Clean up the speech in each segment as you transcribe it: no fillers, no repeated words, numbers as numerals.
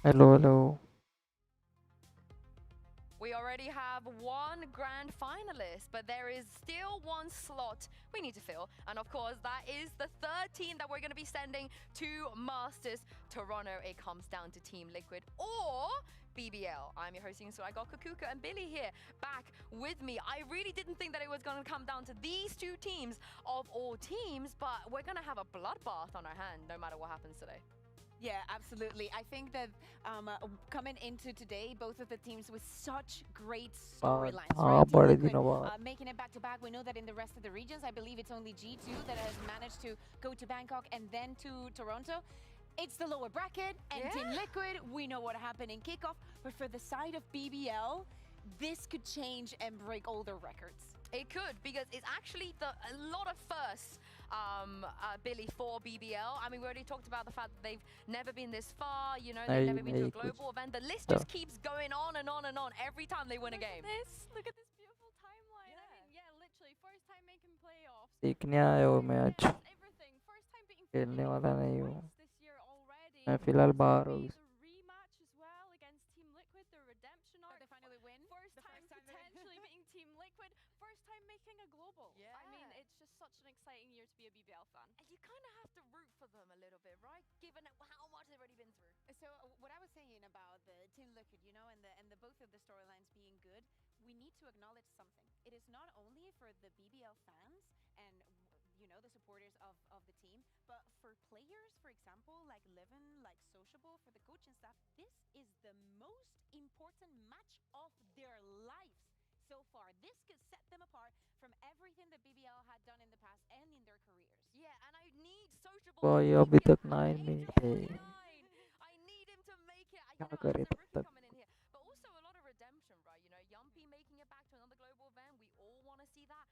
Hello, hello. We already have one grand finalist, but there is still one slot we need to fill. And of course, that is the third team that we're going to be sending to Masters Toronto. It comes down to Team Liquid or BBL. I'm your hosting, so I got Kakuka and Billy here back with me. I really didn't think that it was going to come down to these two teams of all teams, but we're going to have a bloodbath on our hand no matter what happens today. Yeah, absolutely. I think that coming into today, both of the teams with such great बाद storylines, हाँ right? Team बड़े Liquid दिनों बाद making it back to back. We know that in the rest of the regions, I believe it's only G2 that has managed to go to Bangkok and then to Toronto. It's the lower bracket, and Team Yeah. Liquid, we know what happened in kickoff. But for the side of BBL, this could change and break all their records. It could, because it's actually a lot of firsts, Billy, for BBL. I mean, we already talked about the fact that they've never been this far, they've नहीं never been to नहीं a कुछ global event. The list था just keeps going on and on and on every time they win a game. Look at this beautiful timeline. I mean, yeah, literally, first time making playoffs. सीखने आया हो match Yes, everything. First time beating खेलने Fnatic वाला from नहीं हूँ twice this year already. मैं फिलहाल This will बाहर हूँ be the rematch as well against Team Liquid, the redemption That arc. they finally win. First The time first time potentially beating Team Liquid. First time making a global. Yeah. I mean, it's just such an exciting year to be a BBL fan. And you kind of have to root for them a little bit, right? Given how much they've already been through. So what I was saying about the Team Liquid, and the both of the storylines being good, we need to acknowledge something. It is not only for the BBL fans and the supporters of the team, but for players, for example, like Livin, like Sociable, for the coaching staff, this is the most important match of their lives so far. This could set them apart from everything that BBL had done in the past and in their careers. Yeah, and I need Sociable to भाई make अभी it तक at 9 minute Angel है 49. I need him to make it. क्या As करे a तब rookie तक coming in here, but also a lot of redemption, right? Yumpy making it back to another global event. We all want to see that.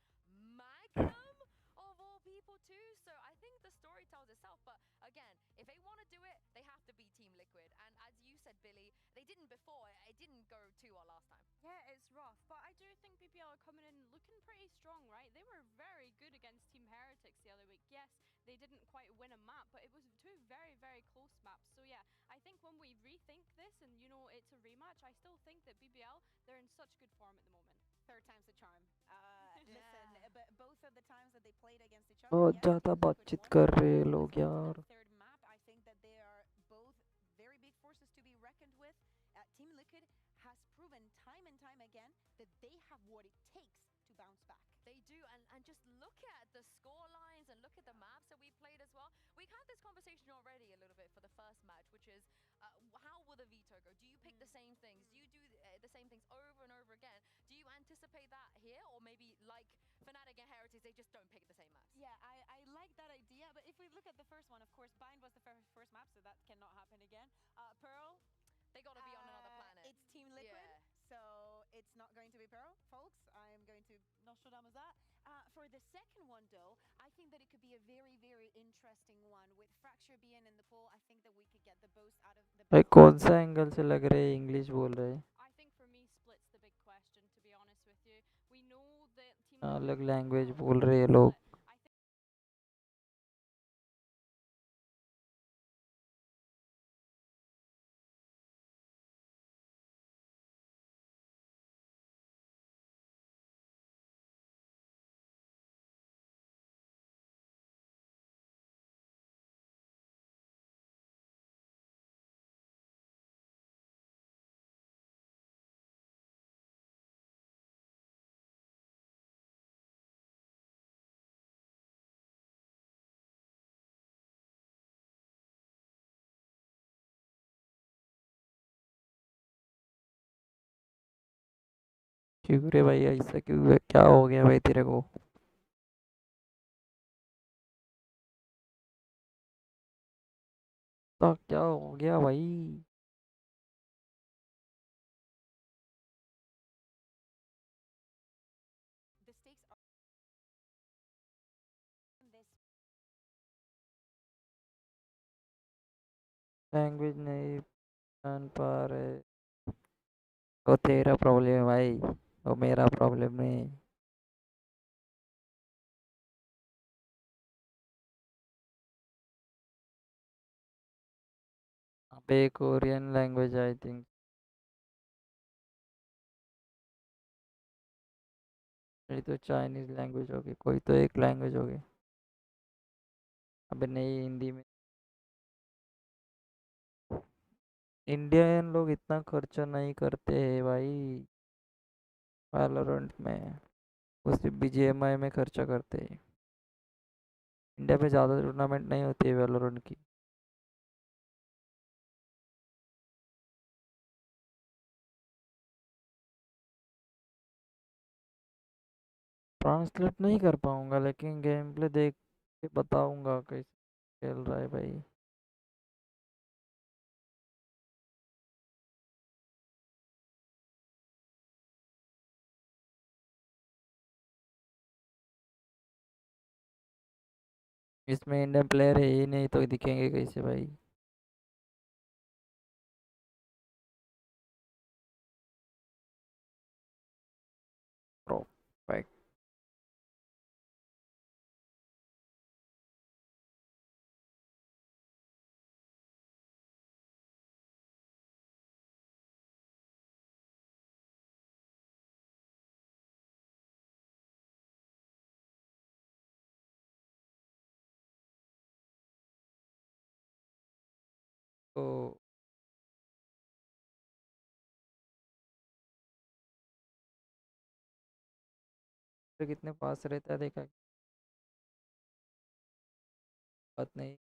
Magnum of all people too. So I think the story tells itself. But again, if they want to do it, they have to be Team Liquid. And as you said, Billy, they didn't before. It didn't go too well last time. Yeah, it's rough, but I do think BBL are coming in looking pretty strong, right? They were very good against Team Heretics the other week. Yes, they didn't quite win a map, but it was two very, very close maps. So yeah, I think when we rethink this and it's a rematch, I still think that BBL, they're in such good form at the moment. Third time's the charm. Listen, Yeah. but both of the times that they played against each other, बहुत yes, ज़्यादा Team Liquid बातचीत won. कर रहे हैं When it लोग comes to यार that third map, I think that they are both very big forces to be reckoned with. Team Liquid has proven time and time again that they have what it takes to bounce back. They do, and just look at the score lines and look at the maps that we played as well. We've had this conversation already a little bit for the first match, which is how will the veto go? Do you pick the same things? Do you do the same things over and over again? Do you anticipate that here, or maybe like Fnatic and Heritage, they just don't pick the same maps? Yeah, I like that idea, but if we look at the first one, of course, Bind was the first map, so that cannot happen again. Pearl, They got to be on another planet. it's Team Liquid, Yeah. so it's not going to be Pearl, folks. I am going to Nostradamus that. For the second one, though, I think that it could be a very, very interesting one. With Fracture being in the pool, I think that we could get the most out of the भाई both of कौन them. सा angle से लग रहे हैं English बोल रहे हैं I think for me, split's the big question, to be honest with you. We know that Team Liquid अलग are doing लैंग्वेज well बोल with रहे the हैं लोग split. I think क्यों रे भाई ऐसा क्यों क्या हो गया भाई तेरे को तो क्या हो गया भाई the stakes are in this. Language नहीं जान पा रहे वो तेरा प्रॉब्लम है भाई वो मेरा प्रॉब्लम नहीं पे कोरियन लैंग्वेज आई थिंक। नहीं तो चाइनीज लैंग्वेज होगी, कोई तो एक लैंग्वेज होगी। अबे नहीं, हिंदी में। इंडियन लोग इतना खर्चा नहीं करते हैं भाई वैलोरेंट में। वो सिर्फ बीजीएमआई में खर्चा करते हैं। इंडिया में ज़्यादा टूर्नामेंट नहीं होती है वैलोरेंट की। ट्रांसलेट नहीं कर पाऊंगा, लेकिन गेम प्ले देख के बताऊंगा कैसे खेल रहा है भाई। इसमें इंडियन प्लेयर है ही नहीं तो दिखेंगे कैसे भाई। परफेक्ट। तो फिर कितने पास रहता है देखा? बात नहीं।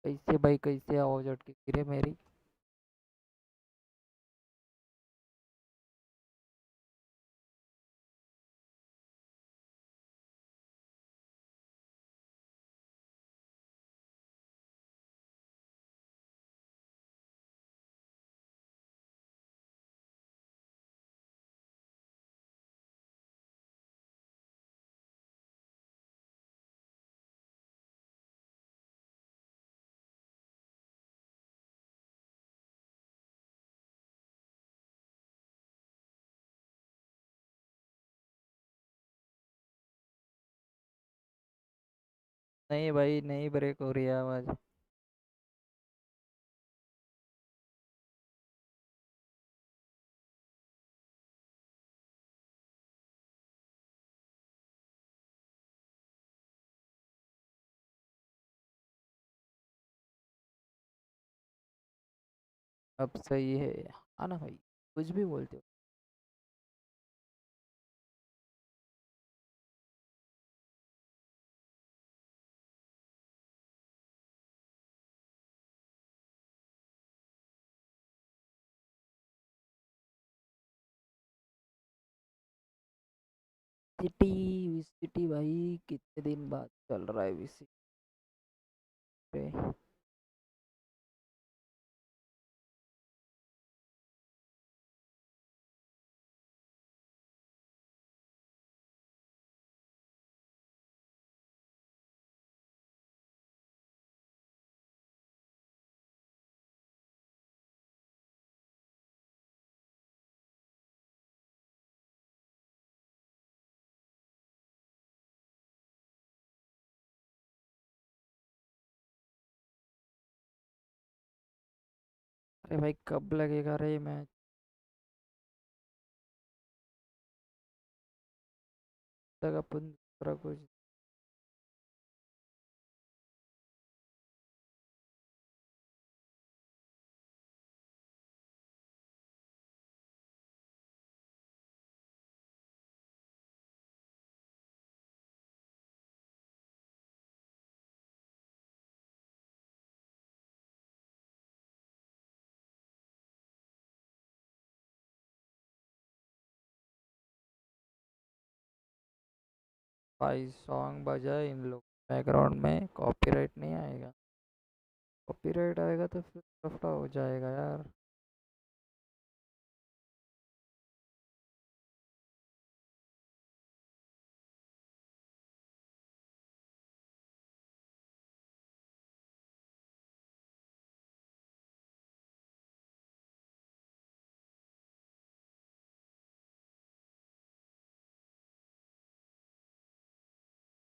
कैसे भाई, कैसे आवाज अटकी गिरे मेरी। नहीं भाई, नहीं ब्रेक हो रही है आवाज। अब सही है। आना भाई, कुछ भी बोलते हो। सिटी, विसिटी भाई कितने दिन बाद चल रहा है विसिटी। अरे भाई कब लगेगा रे मैच? तक अपन दूसरा कुछ। भाई सॉन्ग बजा इन लोग बैकग्राउंड में, कॉपीराइट नहीं आएगा? कॉपीराइट आएगा तो फिर लफड़ा हो जाएगा यार।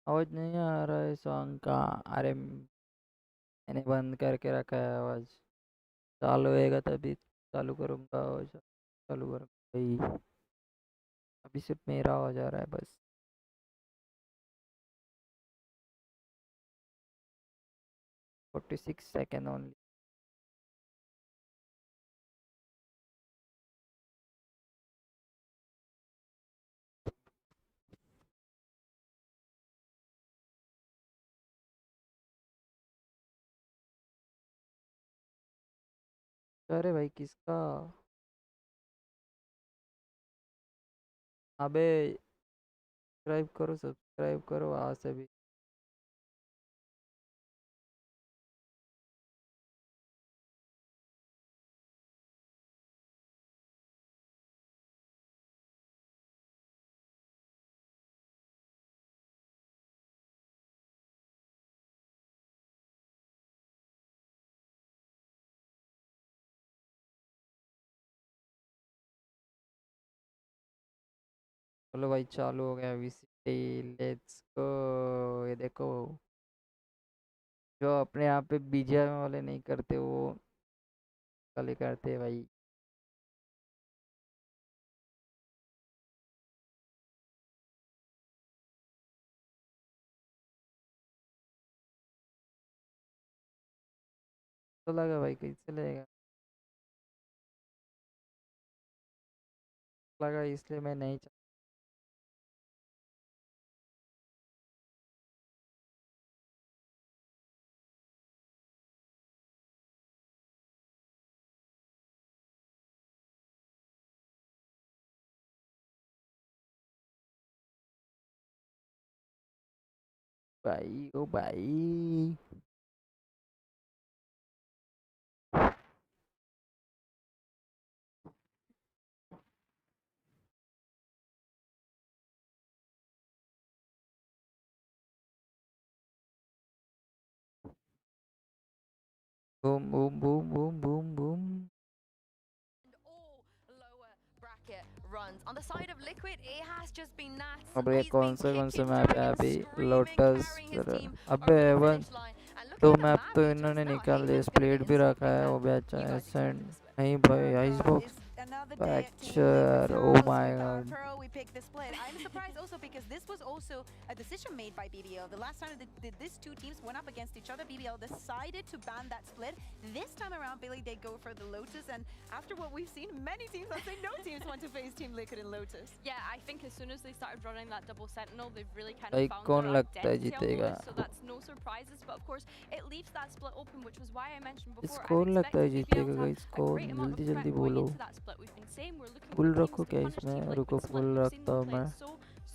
आवाज नहीं आ रहा है सॉन्ग का? अरे मैंने बंद करके रखा है आवाज। चालू होएगा तभी चालू करूँगा आवाज। चालू करूँगा भाई। अभी सिर्फ मेरा आवाज आ रहा है बस। 46 सेकेंड ओनली। अरे भाई किसका? अबे सब्सक्राइब करो वहाँ से भी। चलो भाई चालू हो गया VCT। Let's go. ये देखो, जो अपने यहाँ पे बीजीएम वाले नहीं करते वो कल करते हैं भाई। तो लगा भाई कैसे लेगा, लगा इसलिए मैं नहीं भाई ओ भाई। Boom boom boom boom boom boom. And all lower bracket runs. On the side of Liquid, it has just been Nats. अब ये He's कौन been से kicking मैप है dragons, अभी? screaming, Lotus. carrying his team अबे over the एवन finish line. And दो looking at the map map तो regions इन्होंने now, निकाल लिए, Haven's going to split be भी in रखा something है वो that भी अच्छा you है। guys need to send witness with. नहीं भाई ice box. It's another day at Team Fracture, Liquid's oh house my with our god. pro. We picked the split. I'm surprised also because this was also a decision made by BBL. The last time that these two teams went up against each other, BBL decided to ban that split. This time around, Billy, they go for the Lotus, and after what we've seen, many teams, I'd say no teams want to face Team Liquid in Lotus. Yeah, I think as soon as they started running that double sentinel, they've really kind भाई of found कौन their लगता है identity on जीतेगा? Lotus, so that's no surprises. But of course, it leaves that split open, which was why I mentioned इस before. कौन I'm लगता है expecting BBL जीतेगा to have गाइस? a कौन? great amount of जल्दी prep जल्दी going बोलो। into that split. We've been saying we're looking full for teams रखो to क्या punish इसमें? Team रुको Liquid split. Full We've seen रखता them हूँ play मैं। it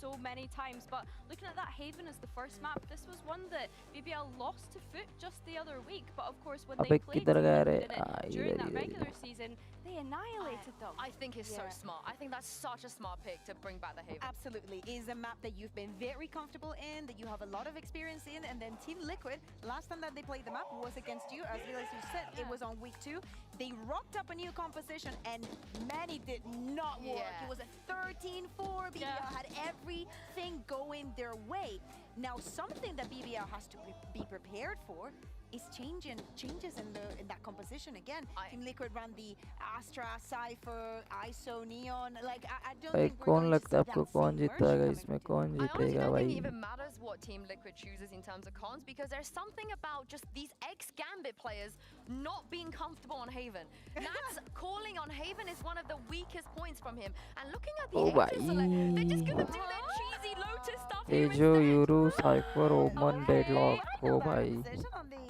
so many times. But looking at that Haven as the first map, this was one that BBL lost to Foot just the other week. But of course, when अबे they played किधर Team गया रे? Liquid in it during इधर that इधर regular इधर। season, they annihilated them. I think it's so Yeah. smart. I think that's such a smart pick to bring back the Haven. Absolutely. It is a map that you've been very comfortable in, that you have a lot of experience in, and then Team Liquid, last time that they played the map was against you. As Vilas, you said, it was on week 2. They rocked up a new composition, and many did not work. Yeah. It was a 13-4. BBL Yeah. had everything going their way. Now, something that BBL has to be prepared for is changes in that composition again. Team Liquid ran the Astra, Cypher, ISO, Neon. Like I don't भाई think we're कौन going to लगता है see आपको that कौन same जीतेगा version coming इसमें? from Team कौन I honestly जीतेगा don't think भाई? it even matters what Team Liquid chooses in terms of cons because there's something about just these ex-Gambit players not being comfortable on Haven. Nats calling on Haven is one of the weakest points from him. And looking at the oh Aegis select, they're just भाई gonna do their cheesy Lotus stuff here Tejo instead. Yoru Cypher Oh, Omen okay. Deadlock I oh didn't know that भाई। composition on the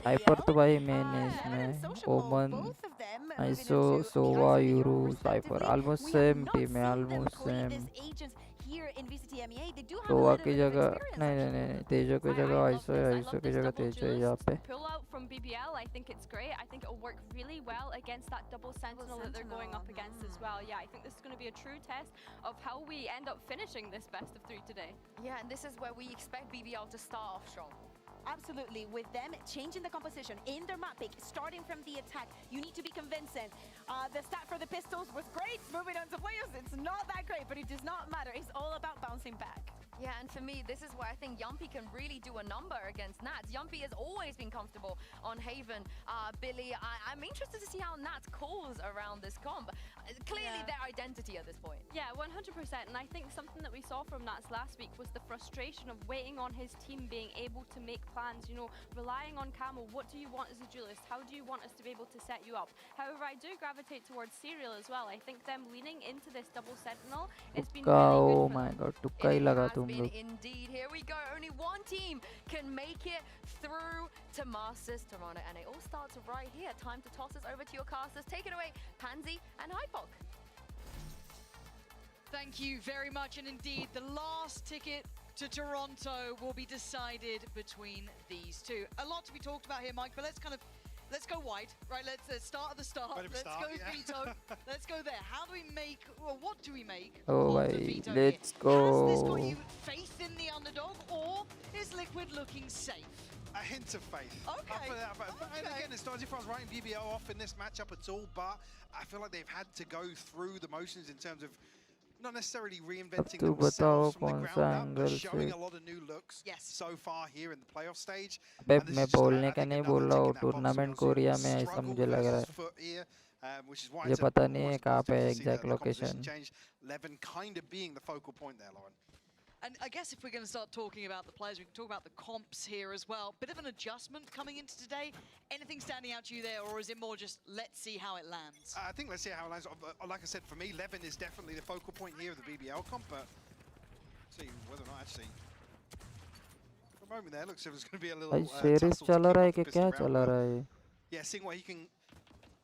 Cypher तो BBL. भाई मेन है Heaven and इसमें। Sociable, Omen both of them Iso moving into the Sova ISO Yoru Neon Cypher respectively. Almost We have same not team है, seen them almost play same. these agents. here in VCT EMEA, they do have a Sova little की bit of जगह experience. नहीं नहीं नहीं तेजो की I जगह love iso this. है I आइसो love की this जगह double तेजो है यहाँ duelist पे pull out from BBL. I think it's great. I think it'll work really well against that double sentinel that they're going up against as well. Yeah, I think this is going to be a true test of how we end up finishing this best of 3 today. Yeah, and this is where we expect BBL to start off strong. Absolutely, with them changing the composition in their map pick, starting from the attack, you need to be convincing. The stat for the pistols was great. Moving on to players, it's not that great, but it does not matter. It's all about bouncing back. Yeah, and for me, this is where I think Yumpy can really do a number against Nats. Yumpy has always been comfortable on Haven. Billy, I'm interested to see how Nats calls around this comp. Clearly their identity at this point. Yeah, 100%. And I think something that we saw from Nats last week was the frustration of waiting on his team being able to make plans, you know, relying on Camo. What do you want as a duelist? How do you want us to be able to set you up? However, I do gravitate towards Serial as well. I think them leaning into this double sentinel, it's been तुक्का really oh good for my them. God तुक्का ही It लगा has तुम been लोग indeed. Here we go. Only one team can make it through to Masters Toronto, and it all starts right here. Time to toss us over to your casters. Take it away, Pansy and Hypok. Thank you very much, and indeed, the last ticket to Toronto will be decided between these two. A lot to be talked about here, Mike, but let's go wide, right? Let's start at the start. Let's go Vito. Let's go there. How do we make, well, what do we make Oh, of the bhai, Vito let's here? Has this go. got you faith in the underdog, or is Liquid looking safe? A hint of faith. Okay. And again, it's not as if I was writing BBL off in this matchup at all, but I feel like they've had to go through the motions in terms of not necessarily reinventing तू themselves बताओ from the कौन सा ground up, but angle showing से a lot of new looks Yes. so far here in the playoff stage. अबे And this मैं is just, बोलने I का think, नहीं another बोल रहा tick हूँ in that box. Tournament We'll Korea see में ऐसा struggle मुझे लग रहा versus है foot here, which is why मुझे it's पता of नहीं course है a कहाँ पे positive to see exact the composition location change. Levin kind of being the focal point there, Lauren. And I guess if we're going to start talking about the players, we can talk about the comps here as well. Bit of an adjustment coming into today. Anything standing out to you there, or is it more just let's see how it lands? I think let's see how it lands. Like I said, for me, Levin is definitely the focal point here of the BBL comp, but see whether or not actually. For a moment there, looks like there's going to be a little भाई series tussle to चला kick रहा है off the कि क्या pistol round, चला but रहा है yeah, seeing what he can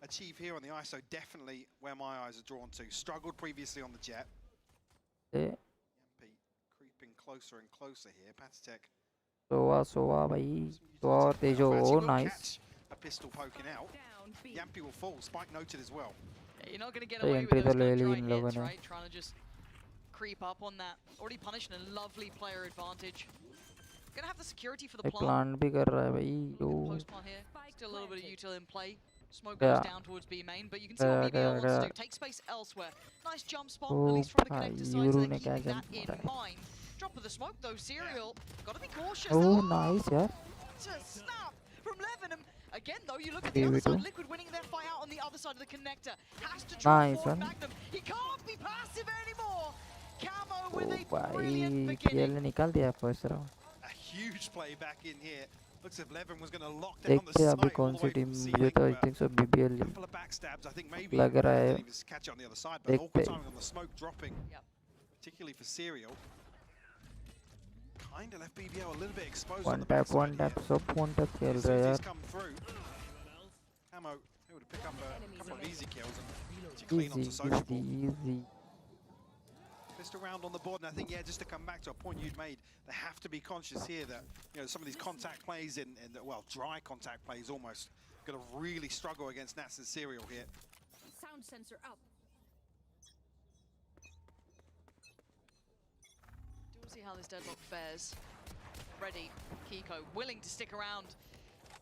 achieve here on the ISO, definitely where my eyes are drawn to. Struggled previously on the jet. A Pete creeping closer and closer here. Patatech. सोवा भाई सोवा और Tejo Actually oh will nice catch a pistol poking out. Yampy will fall. Spike noted as well. Yeah, you're not going to get So away entry with those तो kind ले of Lee dry इन लोगों hits, ने right? Trying to just creep up on that. Already punished and a lovely player advantage. Gonna have the security for the भाई plant. Plant भी कर रहा है भाई Look yo at post plant here. Still a little bit of util in play. Smoke Yeah. goes down towards B main, but you can see what BBL wants to do. Take space elsewhere. Nice jump spot, at O least from the भाई connector side, so यूरू they're ने क्या keeping that jump in मारा है mind. Drop of the smoke though, Serial. Gotta be cautious. Oh Oh, nice यार just snap from Levenham. Again though, you look at the other BB2. side, Liquid winning their fight out on the other side of the connector. Has to draw Nice forward one. Magnum. He can't be passive anymore. Camo oh with a brilliant भाई beginning. TL ने निकाल दिया first round A huge play back in here. Looks as if Levin was going to lock down the देखते हैं अभी site all कौन the सी way team from मुझे C-Link, तो I but think so BBL a couple of backstabs. I think maybe लग रहा है didn't even catch it on the other side, but awkward देखते timing on the smoke dropping, Yep. particularly for Serial. Kind of left BBL a little bit exposed one on the tap backside here. सब one tap खेल As रहे soon हैं as he's यार come through, Camo able to pick up a couple of easy kills and to clean easy onto Sociable. easy Just around on the board, and I think, yeah, just to come back to a point you'd made, they have to be conscious here that, you know, some of these contact plays in well, dry contact plays almost, going to really struggle against Nats and Serial here. Sound sensor up. We'll see how this deadlock fares. Ready, Kiko, willing to stick around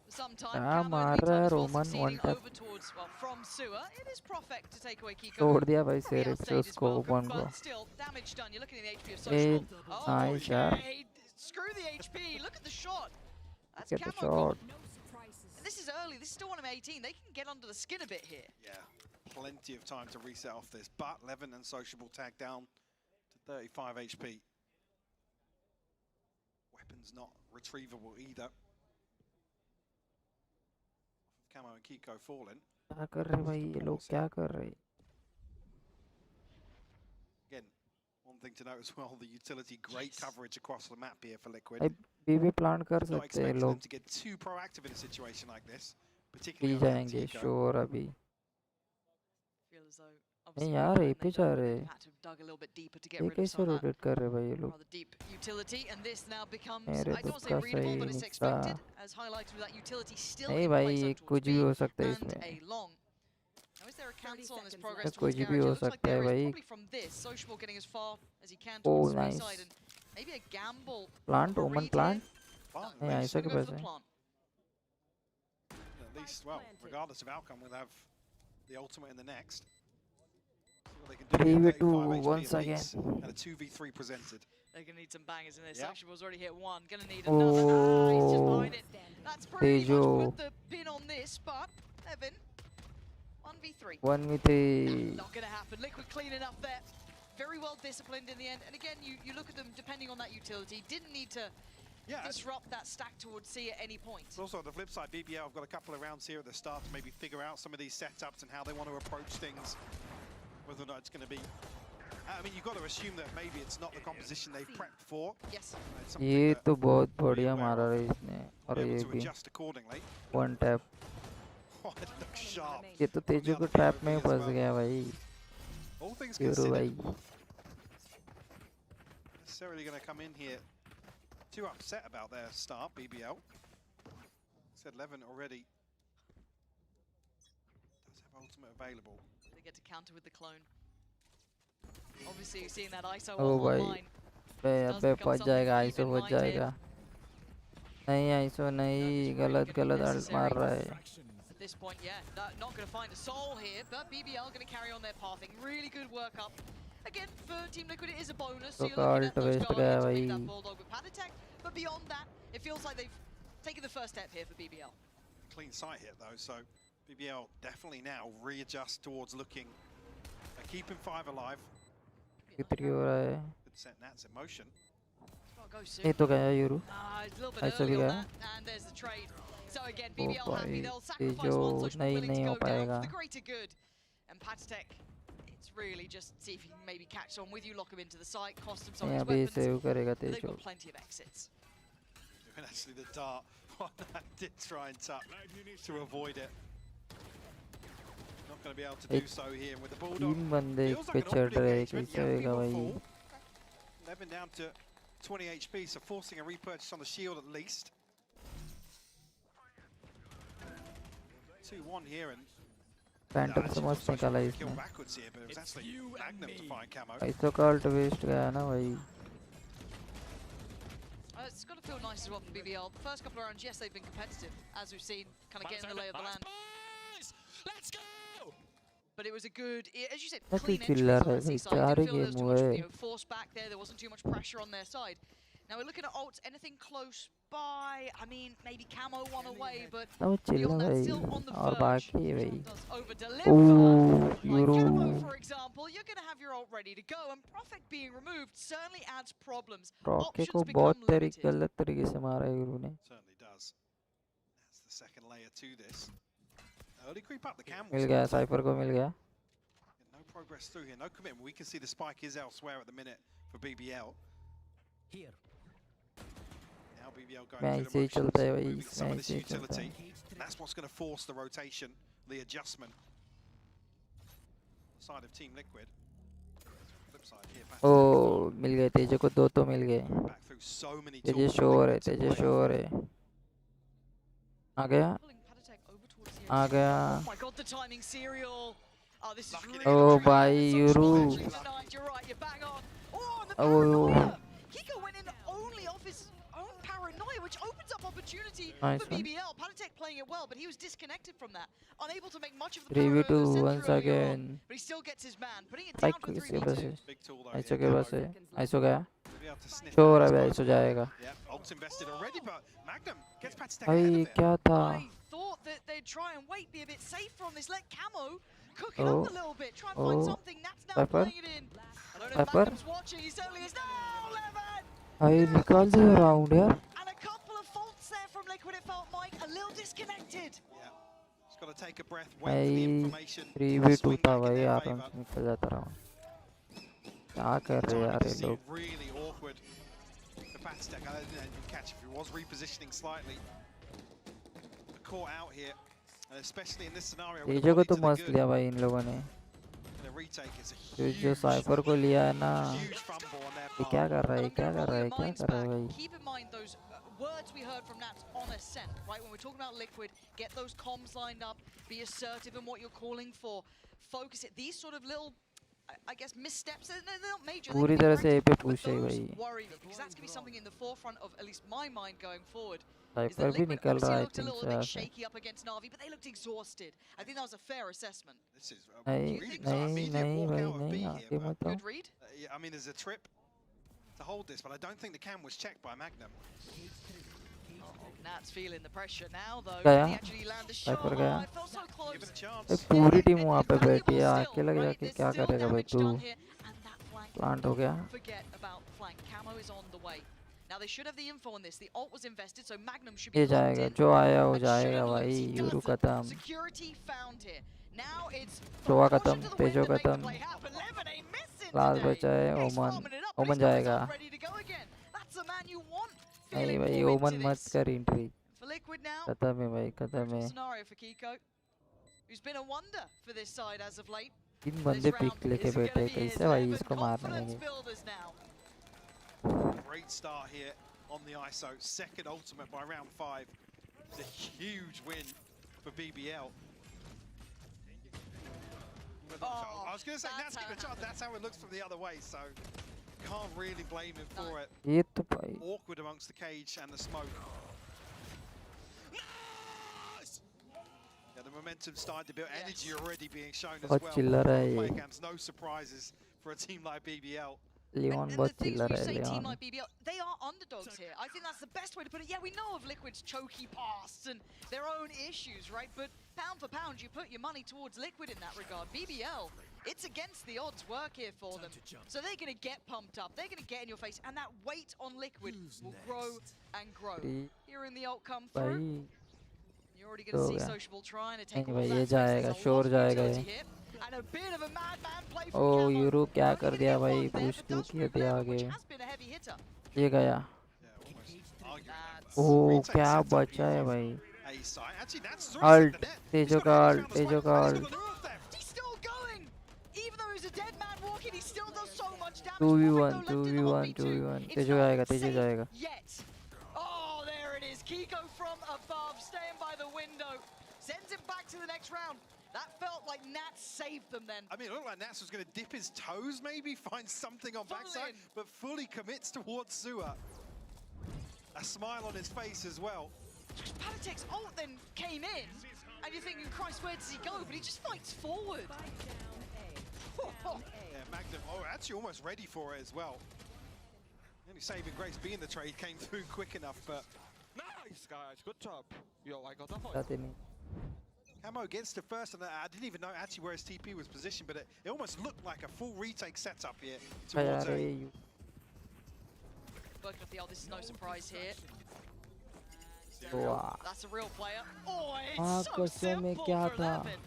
for some time. क्या Camo in मार the रहा meantime है as well, Roman succeeding one tap over towards, well, from sewer. It is Prophet to take away Kiko. तोड़ दिया भाई Probably series से outstayed his उसको welcome, one को but still, damage done. You're looking at the HP of A Sociable. Nice यार Okay, screw the HP. Look at the shot. That's get the Camo shot gone. And this is early. This is still 1 of 18. They can get under the skin a bit here. Yeah, plenty of time to reset off this, but Levin and Sociable tag down to 35 HP. Weapons not retrievable either. Camo and Kiko falling. क्या कर रहे भाई ये लोग क्या कर रहे Again, one thing to note as well, the utility, great coverage across the map here for Liquid. भाई बीबी प्लांट कर Not सकते हैं expecting them लोग to get too proactive in a situation like this, P particularly on जाएंगे Kiko. Sure अभी Feel as though Obviously, यार Reaper A and पे they जा know रहे they've had to dug a little bit deeper to get ये rid of some कैसे of that rotate कर रहे भाई ये लोग rather deep utility, and this now becomes, मेरे I don't दुख want to say का readable, सही but it's निकला expected, as highlighted with that utility still नहीं in भाई place ये up towards कुछ भी B हो सकता है and इसमें a long. Now, is there a cancel on this 30 progress seconds towards कुछ भी Garage? It हो looks like सकता है there is, भाई probably from this. Sociable getting as far as he can Oh, towards the nice. side, and maybe a gamble plant of a ओमन read plant here. Plant, नहीं at ऐसा least, Gonna के go for pass the है plant. at least, well, regardless of outcome, we'll have the ultimate in the next. See what they can do. 3v2 35 HP once apiece, again. and a 2v3 presented. They're gonna need some bangers in there. Yeah. Sociable's already hit one. Gonna need another. Ah, he's just behind it. That's pretty much Tejo. put the pin on this, but Evan, 1v3. 1v3 Not gonna happen. Liquid clean enough there. Very well disciplined in the end. And again, you look at them depending on that utility. Didn't need to Yeah. disrupt that stack towards C at any point. But also on the flip side, BBL have got a couple of rounds here at the start to maybe figure out some of these setups and how they want to approach things. Whether or not it's going to be... I mean, you've got to assume that maybe it's not the composition they've prepped for. Yes. It's something ये that तो बहुत we'll be बढ़िया aware मारा of, है इसने और be able ये to भी adjust accordingly. One tap Oh, it looks sharp. ये तो तेजो के ट्रैप में फंस गया भाई All things यूरो भाई considered, necessarily going to come in here too upset about their start, BBL. Said Levin already does have ultimate available. They get to counter with the clone. Obviously, you're seeing that ISO ओ भाई online. Bay Does अबे become फंस something जाएगा to keep iso in फंस mind here. जाएगा नहीं iso नहीं गलत गलत अल्ट मार रहा है At this point, yeah, not going to find a soul here, but BBL going to carry on their pathing. Really good work up. Again, for Team Liquid, it is a bonus, so तो you're looking at ult those वेस्ट guardians गया to pick भाई that Bulldog with pad attack, but beyond that, it feels like they've taken the first step here for BBL. Clean sight hit though, so BBL definitely now readjust towards looking at keeping 5 alive. कितनी हो रहा है Good set Nats in motion. Go soon. ये तो गया euro It's a little bit ऐसा भी early on गया that, and there's the trade. So again, O BBL happy. भाई They'll sacrifice तेजो one, so नहीं willing to नहीं हो go down पाएगा for the greater good. And Patatech, it's really just see if you can maybe catch someone with you, lock him into the site, cost him some of नहीं his अभी weapons. Save करेगा But they've तेजो got plenty of exits. And actually the dart on that did try and tap to avoid it. Not going to be able to do so here. And with the Bulldog, तीन बंदे feels पे like an चढ़ awkward रहे engagement. कैसे Yeah, होएगा people भाई fall. Levin down to 20 HP, so forcing a repurchase on the shield at least. 2-1 here, and Patton से मस्त निकाला kill इसने backwards here, but it was actually Magnum to find camo. Iso का ult waste गया ना भाई It's got to feel nice as well for BBL. The first couple of rounds, yes, they've been competitive, as we've seen, kind of getting the lay of the land. Let's go! But it was a good, as you said, That's clean a entry killer, from the भाई, C side. चार Didn't he feel there was game too much हुए। force back there. There wasn't too much pressure on their side. Now we're looking at ults, anything close by. I mean, maybe camo one away, but तो चिल्ला beyond that, भाई still on the और verge. बाकी है भाई Does oh over-deliver. Like euro Camo, for example, you're going to have your ult ready to go, and Prophet being removed certainly adds problems. रॉके को Options बहुत become limited. गलत तरीके से मारा है यूरो ने Certainly does. That's the second layer to this. Early creep up the camels. मिल गया cipher को मिल गया No progress through here, no commitment. We can see the spike is elsewhere at the minute for BBL. Here. Now BBL going मैं through ऐसे ही the चलता है motions, भाई moving some मैं of this ऐसे ही चलता utility. है That's what's going to force the rotation, the adjustment. Side of Team Liquid. Flip side here, back ओ मिल गए तेजे को दो तो मिल गए back through so many तेजे tools. for शोर है Liquid to तेजे play शोर है आ गया Pulling Patatech over towards the आ edge. गया Oh my god, the timing serial. Oh, this is Lucky really they oh got भाई So Yoru challenging tonight, you're right, you're bang on. Oh, and the Oh, paranoia! Kiko went in only off his own paranoia, which opens up opportunity Nice for one. BBL. Patatech playing it well, but he was disconnected from that. Unable to make much of the 3v2 paranoia that once sent through earlier on, again but he still gets his man, putting it bike down को to किसके पास 3v2. है Big tool though iso here, के पास Camo. है iso गया To be able to sniff शोर out है this भाई one. Iso जाएगा Yeah, ult's invested already, but Magnum gets Patatech ahead भाई of it. क्या था I thought that they'd try and wait, be a bit safer on this. Let Camo cook it up Oh. a little bit, try and find Oh. something. That's now Pepper. playing it in. I don't know if Pepper. Magnum's watching, he certainly is. No, Levin! भाई निकाल दे round यार And a couple of faults there from Liquid, it felt, Mike, a little disconnected. Yeah, just got to take a breath, wait for the भाई information. 3v2 swing था back in भाई their आराम favour. से निकल जाता round क्या कर रहे Timing यार to ये see लोग really awkward. The Patatech, I didn't even catch if he was repositioning slightly. Caught out here, and especially in this scenario. with the तेजे को body तो to the मस्त good. लिया भाई इन लोगों ने in a retake. It's a जो cipher को लिया है ना, huge fumble on their ये क्या part. कर रहा है, But ये I'm क्या going to कर roll रहा है, your क्या minds कर रहा है back. भाई? Keep in mind those words we heard from Nats on Ascent, right? When we're talking about Liquid, get those comms lined up, be assertive in what you're calling for, focus it. These sort of little, I guess, missteps, they're not major, they पूरी can be तरह से corrected, पे but push है those भाई. worry me, because that's going to be something in the forefront of at least my mind going forward. Is cipher that भी Liquid निकल रहा obviously है, I looked a think little से bit यहाँ से. shaky up against Na'Vi, but they looked exhausted. I think that was a fair assessment. This is नहीं really think bizarre. नहीं Immediate नहीं walk भाई out of B नहीं, here, आगे but मत आओ. Good read. yeah, I mean, there's a trip to hold this, but I don't think the cam was checked by Magnum. Nats feeling the pressure now, though. गया, Did he actually land a shot? Cipher Oh, गया. it felt so close. Give it a chance. एक पूरी team And वहाँ पे valuable बैठी है, still, आके लग right? जाके There's क्या still करेगा भाई damage तू? done here, and that flank. Plant हो गया. Don't forget about the flank. Camo is on the way. Now they should have the info on this. The ult was invested, so Magnum should be ये locked जाएगा, in. जो आया वो And should जाएगा lose. भाई. He यूरू doesn't. खत्म. Security found here. Now it's शोआ caution खत्म, to the wind तेजो to make the खत्म. play happen. Lemonade missing last today. बचा है He's ओमन. farming it up, but ओमन he's got जाएगा. himself ready to go again. That's the man you want. नहीं Feeling भाई, more ओमन into मत this. कर एंट्री. For Liquid now, खत्म है भाई, खत्म brutal है. scenario for Kiko, who's been a wonder for this side as of late. तीन This बंदे round पिक लेके isn't बैठे, gonna be his कैसे भाई level. इसको मारने Confidence लगे? builders now. Great start here on the ISO. Second ultimate by round 5. It's a huge win for BBL. Oh, I was going to say, that's that's how it looks from the other way, so can't really blame him for it. ये तो भाई. Awkward amongst the cage and the smoke. Yeah, the momentum starting to build. Yes. Energy already being shown as बहुत well. चिल्ला रहा है Player ये. cams, no surprises for a team like BBL. Leon And बहुत the things चिल्ला when रहा you है say team Leon. like BBL, they are underdogs here. I think that's the best way to put it. Yeah, we know of Liquid's choky pasts and their own issues, right? But pound for pound, you put your money towards Liquid in that regard. BBL, it's against the odds work here for them. So they're going to get pumped up. They're going to get in your face. And that weight on Liquid will grow and grow. Here in the ult come through. भाई You're already going to हो see गया. Sociable trying to take नहीं all भाई, that ये space. There's जाएगा, a lot शोर of जाएगा utility ये. here. And a bit of a madman play from O Camo. यूरू क्या Only कर gonna दिया get भाई, one there, पुश but क्यों does किया move दिया out, which आगे. has been a heavy hitter. ये गया. Yeah, almost arguing That's- that. O Retake क्या setup बचा here है from भाई. A side. Actually, that's already Alt, set the net. तेजो He's got का a alt, finish round तेजो as का well, and alt. he's got the rule theft. He's still going! Even though he's a dead man walking, he still does so much damage. 2v1, Perfecto left in the 1v2. 2v1. It's तेजो not आएगा, तेजो safe जाएगा. Yet. Oh, there it is. Kiko from above, staying by the window. Sends him back to the next round. That felt like Nats saved them then. I mean, it looked like Nats was going to dip his toes, maybe find something on Full backside, in. but fully commits towards Sua. A smile on his face as well. Panatek's ult then came in, and you're thinking, Christ, where does he go? But he just fights forward. Yeah, Magnum, actually almost ready for it as well. Only saving grace being the trade came through quick enough, but Nice, guys. Good job. Yo, I got a point. जाते नहीं. Camo gets to first, and I didn't even know actually where his TP was positioned, but it almost looked like a full retake setup here towards अरे A. You. Working off the ult, this is no surprise here. वाह. That's a real player. Oh, हाँ, it's so कसम में simple क्या for था? 11.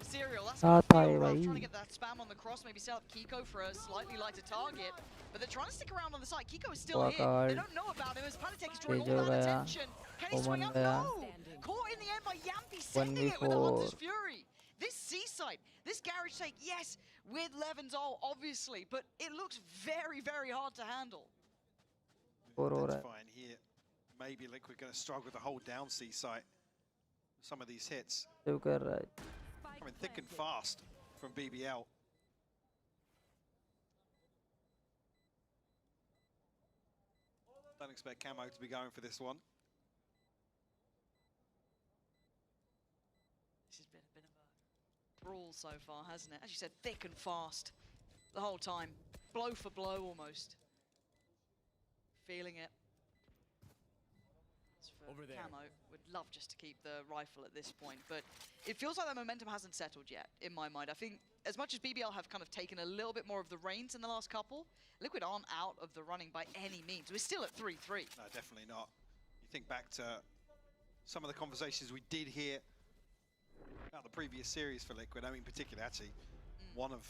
Serial, that's क्या how था I ये feel rough, भाई? trying to get that spam on the cross, maybe set up Kiko for a slightly lighter target. But they're trying to stick around on the side. Kiko is still Walk here. They hard. don't know about him as Panatek is drawing Tejo all that गया. attention. Can he swing Oman up? गया. No! Caught in the end by Yampi, sending it with a 1v4. Hunter's Fury. This Seaside, this garage take, yes, with Levin's ult, obviously, but it looks very, very hard to handle. और हो रहा है. Fine here. Maybe Liquid going to struggle to hold down C-site. Some of these hits save कर रहा है. coming thick and fast from BBL. Don't expect Camo to be going for this one. This has been a bit of a brawl so far, hasn't it? As you said, thick and fast the whole time. Blow for blow almost. Feeling it. As for Over there. Camo, would love just to keep the rifle at this point, but it feels like the momentum hasn't settled yet, in my mind. I think as much as BBL have kind of taken a little bit more of the reins in the last couple, Liquid aren't out of the running by any means. We're still at 3-3. No, definitely not. You think back to some of the conversations we did hear about the previous series for Liquid. I mean, particularly, actually, one of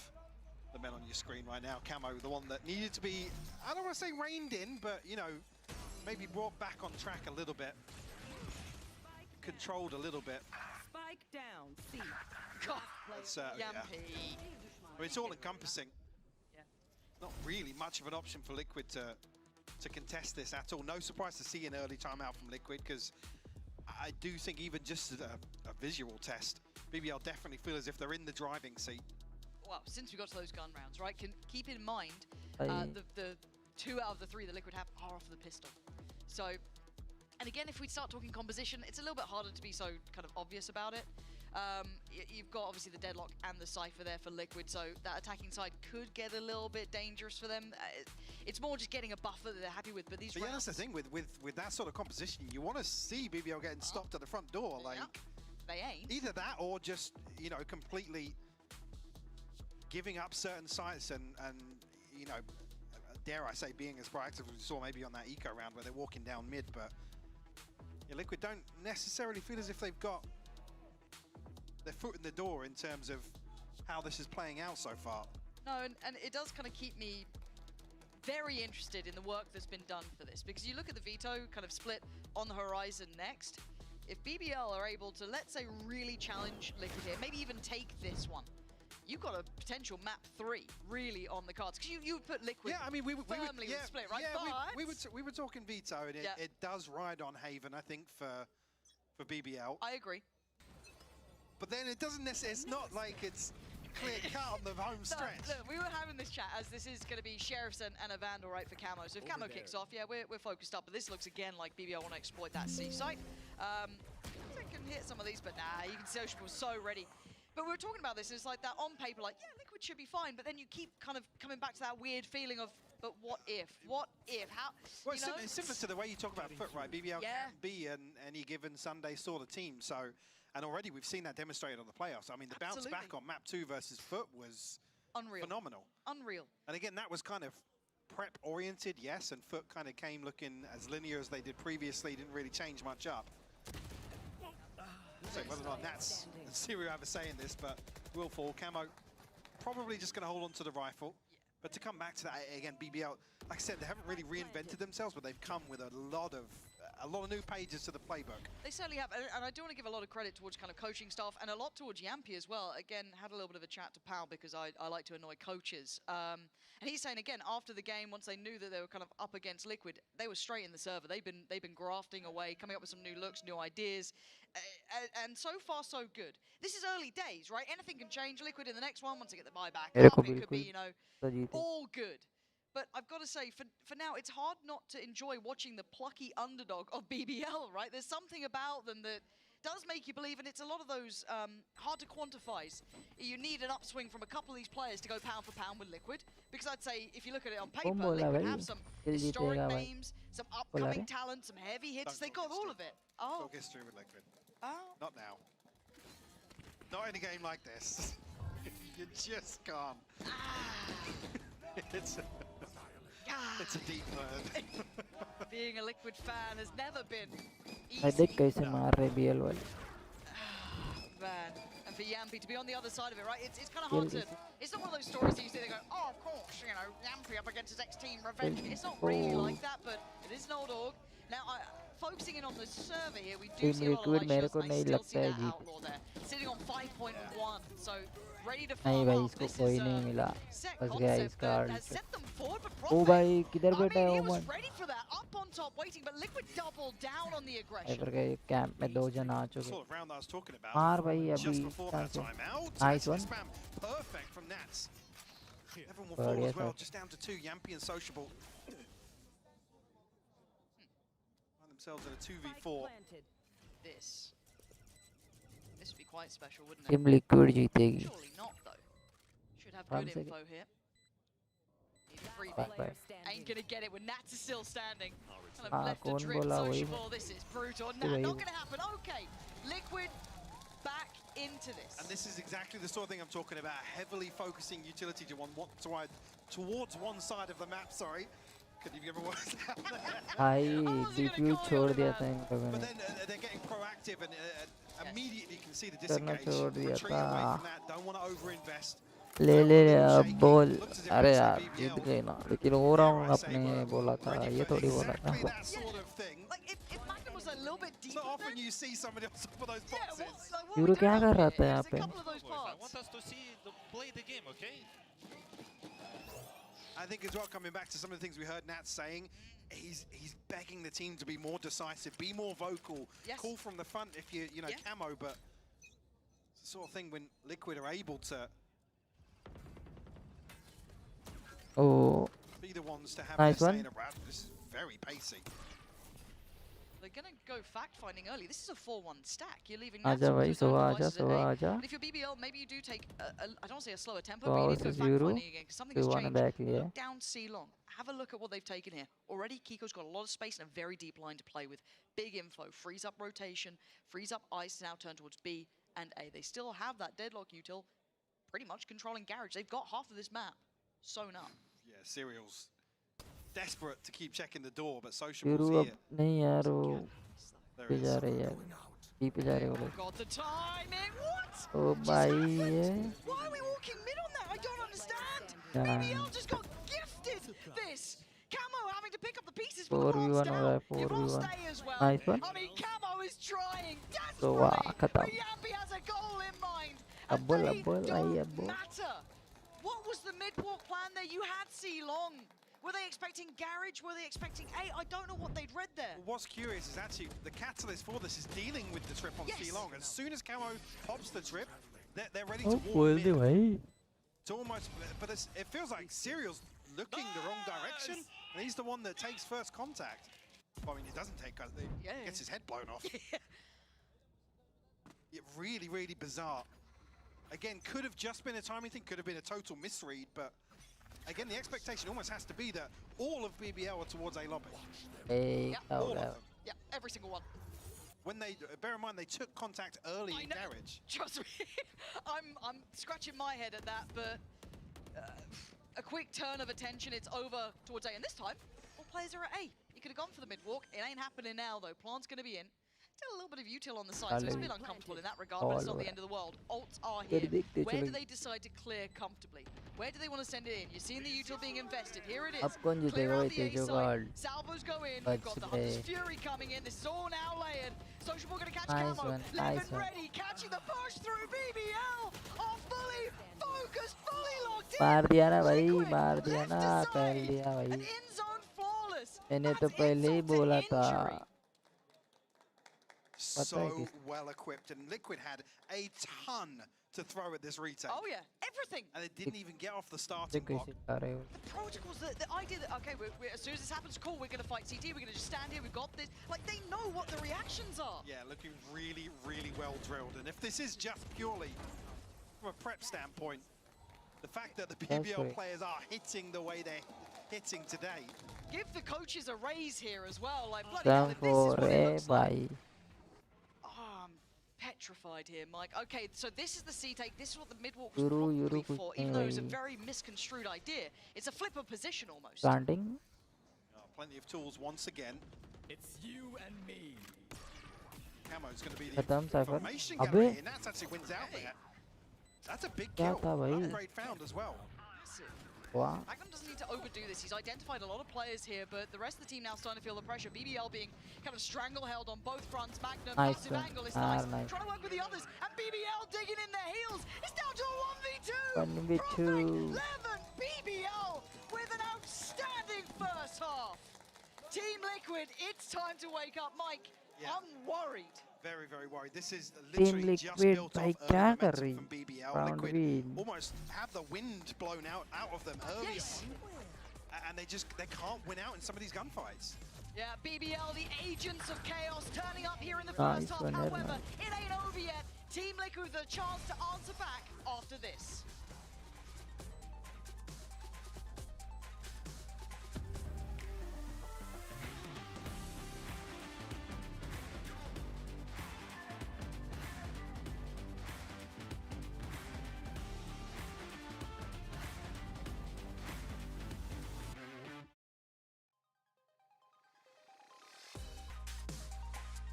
the men on your screen right now, Camo, the one that needed to be, I don't want to say reined in, but, you know, maybe brought back on track a little bit. Controlled a little bit. Spike down, C. God, That's, Yampi. mean, it's all encompassing. Yeah. Not really much of an option for Liquid to contest this at all. No surprise to see an early timeout from Liquid, because I do think even just as a visual test, BBL definitely feel as if they're in the driving seat. Well, since we got to those gun rounds, right, keep in mind Aye. the 2 out of the 3 that Liquid have are off the pistol. So, and again, if we start talking composition, it's a little bit harder to be so kind of obvious about it. You've got obviously the Deadlock and the Cypher there for Liquid, so that attacking side could get a little bit dangerous for them. It's more just getting a buffer that they're happy with, but these But yeah, rounds... that's the thing with that sort of composition. You want to see BBL getting stopped at the front door. Like, they ain't. either that or just, you know, completely giving up certain sites and you know, dare I say, being as proactive as we saw maybe on that eco round where they're walking down mid. But yeah, Liquid don't necessarily feel as if they've got their foot in the door in terms of how this is playing out so far. No, and it does kind of keep me very interested in the work that's been done for this, because you look at the veto kind of split on the horizon next. If BBL are able to, let's say, really challenge Liquid here, maybe even take this one, you've got a potential map 3 really on the cards, because you put Liquid Yeah, I mean, we would firmly with split, right? Yeah, But we were talking veto, and it does ride on Haven, I think, for BBL. I agree. But then it doesn't necessarily. It's not like it's clear cut on the home stretch. No, look, we were having this chat as this is going to be Sheriffs and a Vandal, right, for Camo. So if Camo kicks off, yeah, we're focused up. But this looks again like BBL want to exploit that C site. They can hit some of these, but nah, you can see Social was so ready. But we were talking about this, it's like that on paper, like, yeah, Liquid should be fine, but then you keep kind of coming back to that weird feeling of, but what if? What if? How? Well, you know? it's similar to the way you talk about Foot, right? BBL can be any given Sunday sort of team. So, and already we've seen that demonstrated on the playoffs. I mean, the bounce back on map 2 versus Foot was unreal, phenomenal. Unreal. And again, that was kind of prep oriented, yes, and Foot kind of came looking as linear as they did previously, didn't really change much up. So whether or not Nats and Sirio have a say in this, but will fall. Camo probably just going to hold on to the rifle. But to come back to that again, BBL, like I said, they haven't really reinvented themselves, but they've come with a lot of new pages to the playbook. They certainly have, and I do want to give a lot of credit towards kind of coaching staff and a lot towards Yampy as well. Again, had a little bit of a chat to Pal because I like to annoy coaches. And he's saying again, after the game, once they knew that they were kind of up against Liquid, they were straight in the server. They've been grafting away, coming up with some new looks, new ideas, and so far so good. This is early days, right? Anything can change. Liquid in the next one, once they get the buyback, it could be, you know, all good. But I've got to say, for now, it's hard not to enjoy watching the plucky underdog of BBL, right? There's something about them that does make you believe, and it's a lot of those hard to quantify. You need an upswing from a couple of these players to go pound for pound with Liquid, because I'd say, if you look at it on paper, Liquid have some historic names, some upcoming talent, some heavy hits. They got all of it. Oh. Talk history with Liquid. Oh. Not now. Not in a game like this. You just can't. It's a deep burn. Being a Liquid fan has never been easy. I think कैसे मार रहे BL वाले. Man, and for Yampy to be on the other side of it, right? It's kind of hard to. It's not one of those stories that you see. They go, oh, of course, you know, Yampy up against his ex-team, revenge. It's not really like that, but it is an old org. Now, focusing in on the server here, we do see a lot of light shots. I still see that Outlaw there, sitting on 5.1. So ready to farm off. This is set concept that has set them forward, but ओ भाई किधर I बैठा mean, है he ओमन? was ready for that, up on top, waiting, but Liquid doubled down on the aggression. Hyper के camp में 2 जन आ चुके. Sort of round that I was talking about. मार भाई Just अभी before that timeout. Nice one. Spam perfect from Nats. Everyone will fall as well, just down to 2. Yampy and Sociable. Find themselves in a 2v4. This would be quite special, wouldn't it? Team liquid जीतेगी. Surely not, though. Should have good info here. Need a freebie. Ain't gonna get it when Nats is still standing. Kind of left a drip. Sociable. This is brutal. Nah, not gonna happen. Okay, Liquid back into this. And this is exactly the sort of thing I'm talking about. Heavily focusing utility towards one side of the map. Sorry. Couldn't even give a word down there. भाई DPU छोड़ दिया था इनको But मैंने. then they're getting proactive and immediately can see the करना disengage. छोड़ दिया Retreat away था. from that. Don't want to overinvest. ले अब बोल. अरे यार जीत गए ना. लेकिन हो रहा हूँ अपने बोला था. ये थोड़ी बोला था. Exactly that sort of thing. Like if Magnum was a a little bit It's deeper. not often then. you see somebody on top of those Yeah, boxes. what Euro we क्या doing कर up रहा here? था यहाँ There's a पे? couple of those Boys, I parts. want us to see play the game, okay? I think as well, coming back to some of the things we heard Nat saying, he's begging the team to be more decisive, be more vocal, Yes. call from the front if you know, Yeah. camo, but it's the sort of thing when Liquid are able to Oh, be the ones to have Nice their say one. in a round. This is very pacey. They're going to go fact-finding early. This is a 4-1 stack. You're leaving आजा Natsu भाई with two सुबह time आजा devices at सुबह A. आजा And if you're BBL, maybe you do take, I don't want to say a slower tempo, So but you need to go versus Euro, fact-finding again, because something has Suba ने changed. back लिया Look down C long. Have a look at what they've taken here. Already, Kiko's got a lot of space and a very deep line to play with. Big inflow, frees up rotation, frees up ice to now turn towards B and A. They still have that deadlock util pretty much controlling Garage. They've got half of this map sewn up. Yeah, Serial's desperate to keep checking the door, but Sociable's Euro अब here. नहीं यार वो There पे he जा is. रहे यार B पे जा रहे वो Oh लोग god, the timing! What? O Just भाई happened? ये Why are we walking mid on that? I don't understand. Yeah. BBL just got gifted this. Camo having to pick up the pieces for the 4v1 last हो रहा है down. You've 4v1 stay as well. Nice one. I mean, Camo is trying So वाह desperately, खत्म but Yampi has a goal in mind. अब And बोल they अब बोल भाई don't अब बोल matter. What was the mid-walk plan there? You had C long. Were they expecting Garage? Were they expecting A? I don't know what they'd read there. What's curious is actually the catalyst for this is dealing with the trip on Yes. C-Long. As soon as Camo pops the trip, they're ready O to बोल warm दे mid. भाई It's almost, but it feels like Serial's looking the wrong direction, and he's the one that takes first contact. Well, I mean, he doesn't take, he Yeah. gets his head blown off. It really, really bizarre. Again, could have just been a timing thing, could have been a total misread, but again, the expectation almost has to be that all of BBL are towards A lobby. A Yeah, क्या हो All रहा of है them. Yeah, every single one. When they, bear in mind, they took contact early I in know. Garage. Trust me, I'm scratching my head at that, but a quick turn of attention, it's over towards A. And this time, all players are at A. You could have gone for the mid-walk. It ain't happening now, though. Plant's going to be in. Still a little bit of util on the side, so it's a bit uncomfortable in that regard, but it's not the end of the world. Ults are here. देखते Where do चलो they decide to clear comfortably? Where do they want to send it in? You're seeing the util being invested. Here it is. अब कौन Clear जीतेगा out भाई the A तेजो side. Guard Salvos go in. We've got the बच Hunter's गए Fury coming in. This is all now layered. Sociable going to catch Nice Camo. one, Live nice and one. ready. Catching the push through BBL. Are fully focused, fully locked in. मार दिया ना भाई Liquid मार दिया left ना aside. कर लिया An भाई in-zone flawless. मैंने तो That's पहले ही insult to बोला था injury. So किस- well equipped, and Liquid had a ton to throw at this retake. Oh yeah, everything. And they didn't even get off the starting देखो block. इसे खा रहे हो The protocols, the idea that, okay, as soon as this happens, cool, we're going to fight CT, we're going to just stand here, we've got this. Like, they know what the reactions are. Yeah, looking really, really well drilled. And if this is just purely from a prep standpoint, the fact that the BBL great. players are hitting the way they're hitting today, Give the coaches a raise here as well. Like, bloody hell, come if this is four what it है looks like. भाई Oh, I'm petrified here, Mike. Okay, so this is the C-take. This is what the mid-walk was Euro, probably Euro for, कुछ even नहीं though it was a भाई very misconstrued idea. It's a flip of position almost. planting plenty of tools once again. It's you and me. Camo's going to be the खत्म cipher formation अबे gunner here. Nats actually wins out there. That's a big क्या kill. था भाई Upgrade found as well. Massive. वाह Magnum doesn't need to overdo this. He's identified a lot of players here, but the rest of the team now starting to feel the pressure. BBL being kind of strangleheld on both fronts. Magnum, Nice massive one. angle is Ah, nice. nice. Trying to work with the others, and BBL digging in their heels. It's down to a 1v2. 1v2. Levin, BBL with an outstanding first half. Team Liquid, it's time to wake up. Mike, Yeah. I'm worried. Very, very worried. This is Team literally just Liquid built भाई off क्या early कर momentum रही from BBL. round Liquid win almost have the wind blown out of them early Yes. on, and they can't win out in some of these gunfights. Yeah, BBL, the agents of chaos, turning up here in the Nice first half. one, However, Edna. it ain't over yet. Team Liquid with a chance to answer back after this.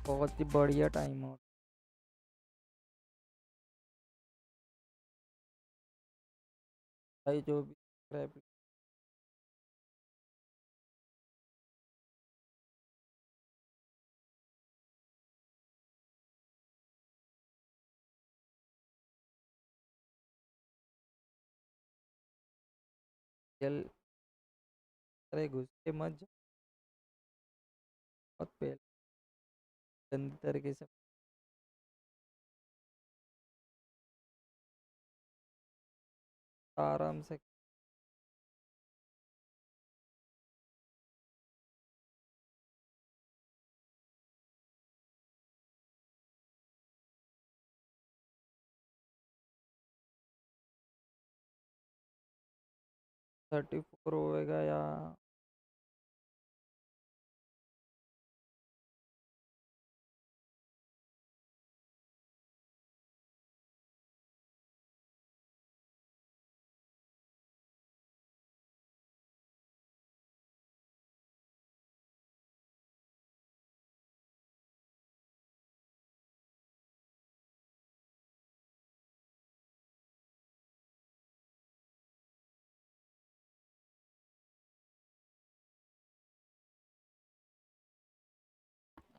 बहुत ही बढ़िया time हो भाई जो भी चल अरे घुस के मत जा, बहुत पहले गंदी तरीके से आराम से 34 होएगा या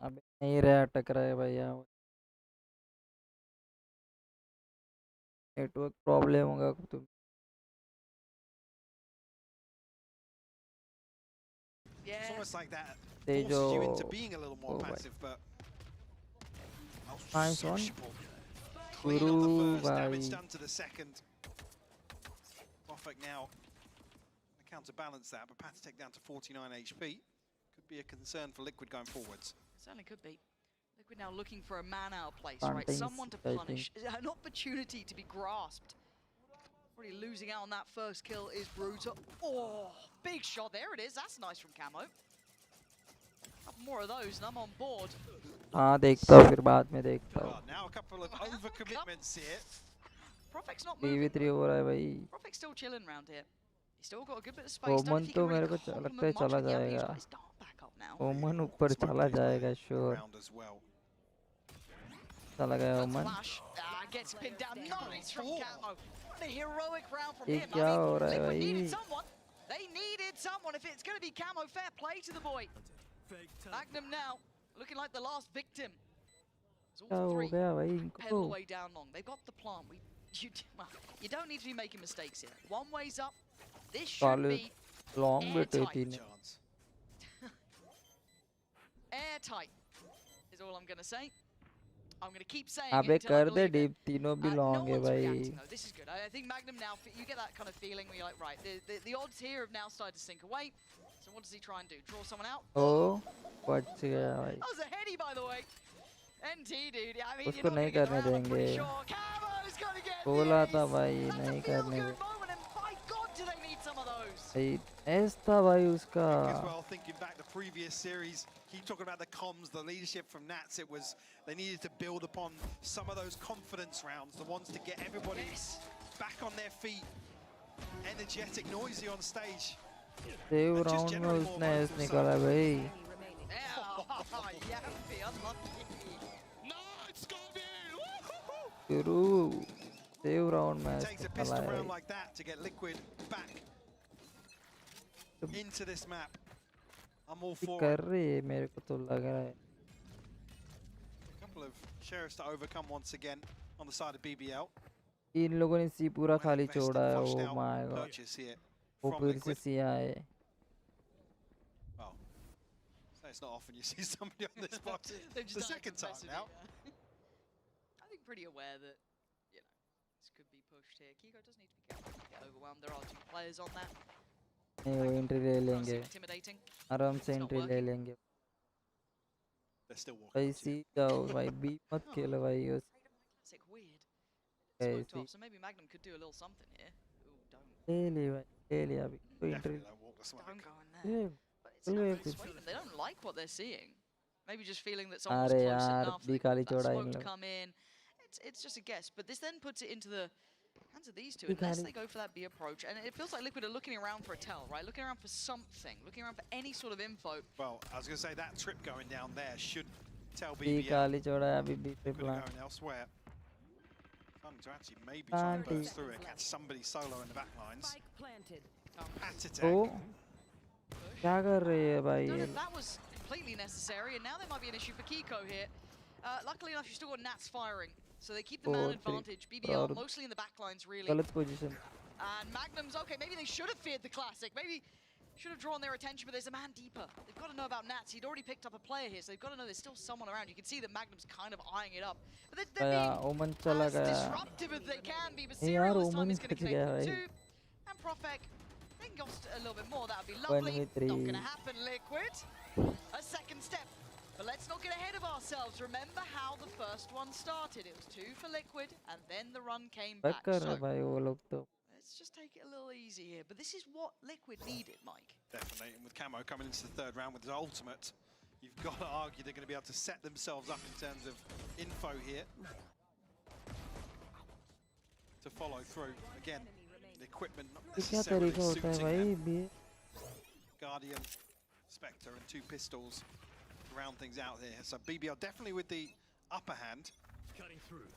अबे नहीं रहा, अटक रहा है भैया, नेटवर्क प्रॉब्लम होगा तो It's almost like that तेजो forces you into being a little more ओ भाई passive, but oh, nice one sociable. Clean Guru on the first, भाई damage done to the second. Perfect now. Counterbalance that, but Patatech down to 49 HP. Could be a concern for Liquid going forwards. It certainly could be. Liquid now looking for a man out place, right? Planting, Someone to I think. punish. An opportunity to be grasped. Already losing out on that first kill is brutal. Oh, big shot. There it is. That's nice from Camo. Couple more of those and I'm on board. हाँ देखता हूँ फिर बाद में देखता हूँ Well, now a couple of overcommitments here. Profec's not moving. TV3 हो रहा है भाई Profec's still chilling around here. He's still got a good bit of space. Don't know ओमन if he तो can really मेरे को लगता है compliment much, चला but yeah, he's जाएगा got his dart back up now. ओमन ऊपर Smoke चला plays जाएगा play sure around as well. चला गया That's ओमन flash. Gets pinned down. Nice from Camo. What a heroic round from ये him. क्या हो रहा है Liquid needed भाई someone. They needed someone. If it's going to be Camo, fair play to the boy. Magnum now looking like the last victim. It's क्या all हो three गया भाई pedal इनको away down long. They've got the plant. You don't need to be making mistakes here. One way's up. This should Solid. be long बेटे airtight. तीन Chance. Airtight is all I'm going to say. I'm going to keep saying अबे it until I कर दे believe it. Deep तीनों भी No long है one's भाई reacting though. This is good. I think Magnum now, you get that kind of feeling where you're like, right, the odds here have now started to sink away. So what does he try and do? Draw someone out? ओ बच गया भाई That was a heady, by the way. NT, dude. I mean, उसको you're not नहीं going to get करने around, I'm pretty देंगे sure. Camo's going to get बोला this. था भाई That's नहीं a करने feel-good they moment, and by God, do they need some of those. भाई ऐस था भाई उसका As well, thinking back the previous series, keep talking about the comms, the leadership from Nats. It was they needed to build upon some of those confidence rounds, the ones to get everybody back on their feet, energetic, noisy on stage. Save Just round में generally more उसने ऐस vocal, so- निकाला भाई Yeah, Yampi, unlucky. Nice, Scotty! Woo-hoo-hoo! गुरु save round में It ऐस takes a निकाला pistol है round भाई like that to get Liquid back into this map. I'm all ये for कर it. रही है मेरे को तो लग रहा है A couple of sheriffs to overcome once again on the side of BBL. इन लोगों ने सी पूरा Well खाली invested, छोड़ा है flushed oh out my god purchase here वो from फिर से Liquid. सी आए Well, so it's not often you see somebody on this box. They've It's just the done it second time confessively, now. yeah. I think pretty aware that, you know, this could be pushed here. Kiko does need to be careful not to get overwhelmed. There are two players on that. नहीं वो entry ले Honestly लेंगे intimidating. आराम से It's not entry ले working. लेंगे They're still walking भाई up to C you. जाओ भाई बी मत खेलो भाई उस Classic weird. Okay, Smoked see. off, so maybe Magnum could do a little something here. Ooh, don't. ले ले भाई ले ले अभी कोई entry Definitely don't walk the smoke. Don't go in there. ये But it's चल not गए really फिर swaying them. They don't like what they're seeing. Maybe just feeling that someone's अरे close यार enough. बी They खाली want that छोड़ा इन smoke to लोग come in. It's just a guess. But this then puts it into the hands of these two, Big unless Harry. they go for that B approach. And it feels like Liquid are looking around for a tell, right? Looking around for something. Looking around for any sort of info. Well, I was going to say that trip going down there should tell B BBL खाली छोड़ा है अभी B पे could plan have going elsewhere. Fun to actually maybe try and Planting. burst through it, catch somebody solo in the back lines. तो Patatech. क्या कर रही है भाई Don't know ये if that was completely necessary, and now there might be an issue for Kiko here. Luckily enough, you've still got Nats firing, so they keep the man Oh, advantage. और BBL mostly in the back lines, really. गलत position And Magnum's okay, maybe they should have feared the Classic. Maybe should have drawn their attention, but there's a man deeper. They've got to know about Nats. He'd already picked up a player here, so they've got to know there's still someone around. You can see that Magnum's kind of eyeing it up. But they're गया being ओमन चला as गया disruptive as they can be, but नहीं यार Serial this time ओमन is going to बच connect गया them भाई two. And Profek, they can go a little bit more. That would be lovely. 1v3 Not going to happen, Liquid. A second step. But let's not get ahead of ourselves. Remember how the first one started. It was 2 for Liquid, and then the run came back back. कर रहे So भाई वो लोग तो let's just take it a little easy here. But this is what Liquid needed, Mike. Definitely, and with Camo coming into the third round with his ultimate, you've got to argue they're going to be able to set themselves up in terms of info here to follow through. Again, the equipment not ये क्या necessarily तरीका होता है suiting भाई them. B Guardian, Spectre, and 2 pistols to round things out here. So BBL definitely with the upper hand. Cutting through.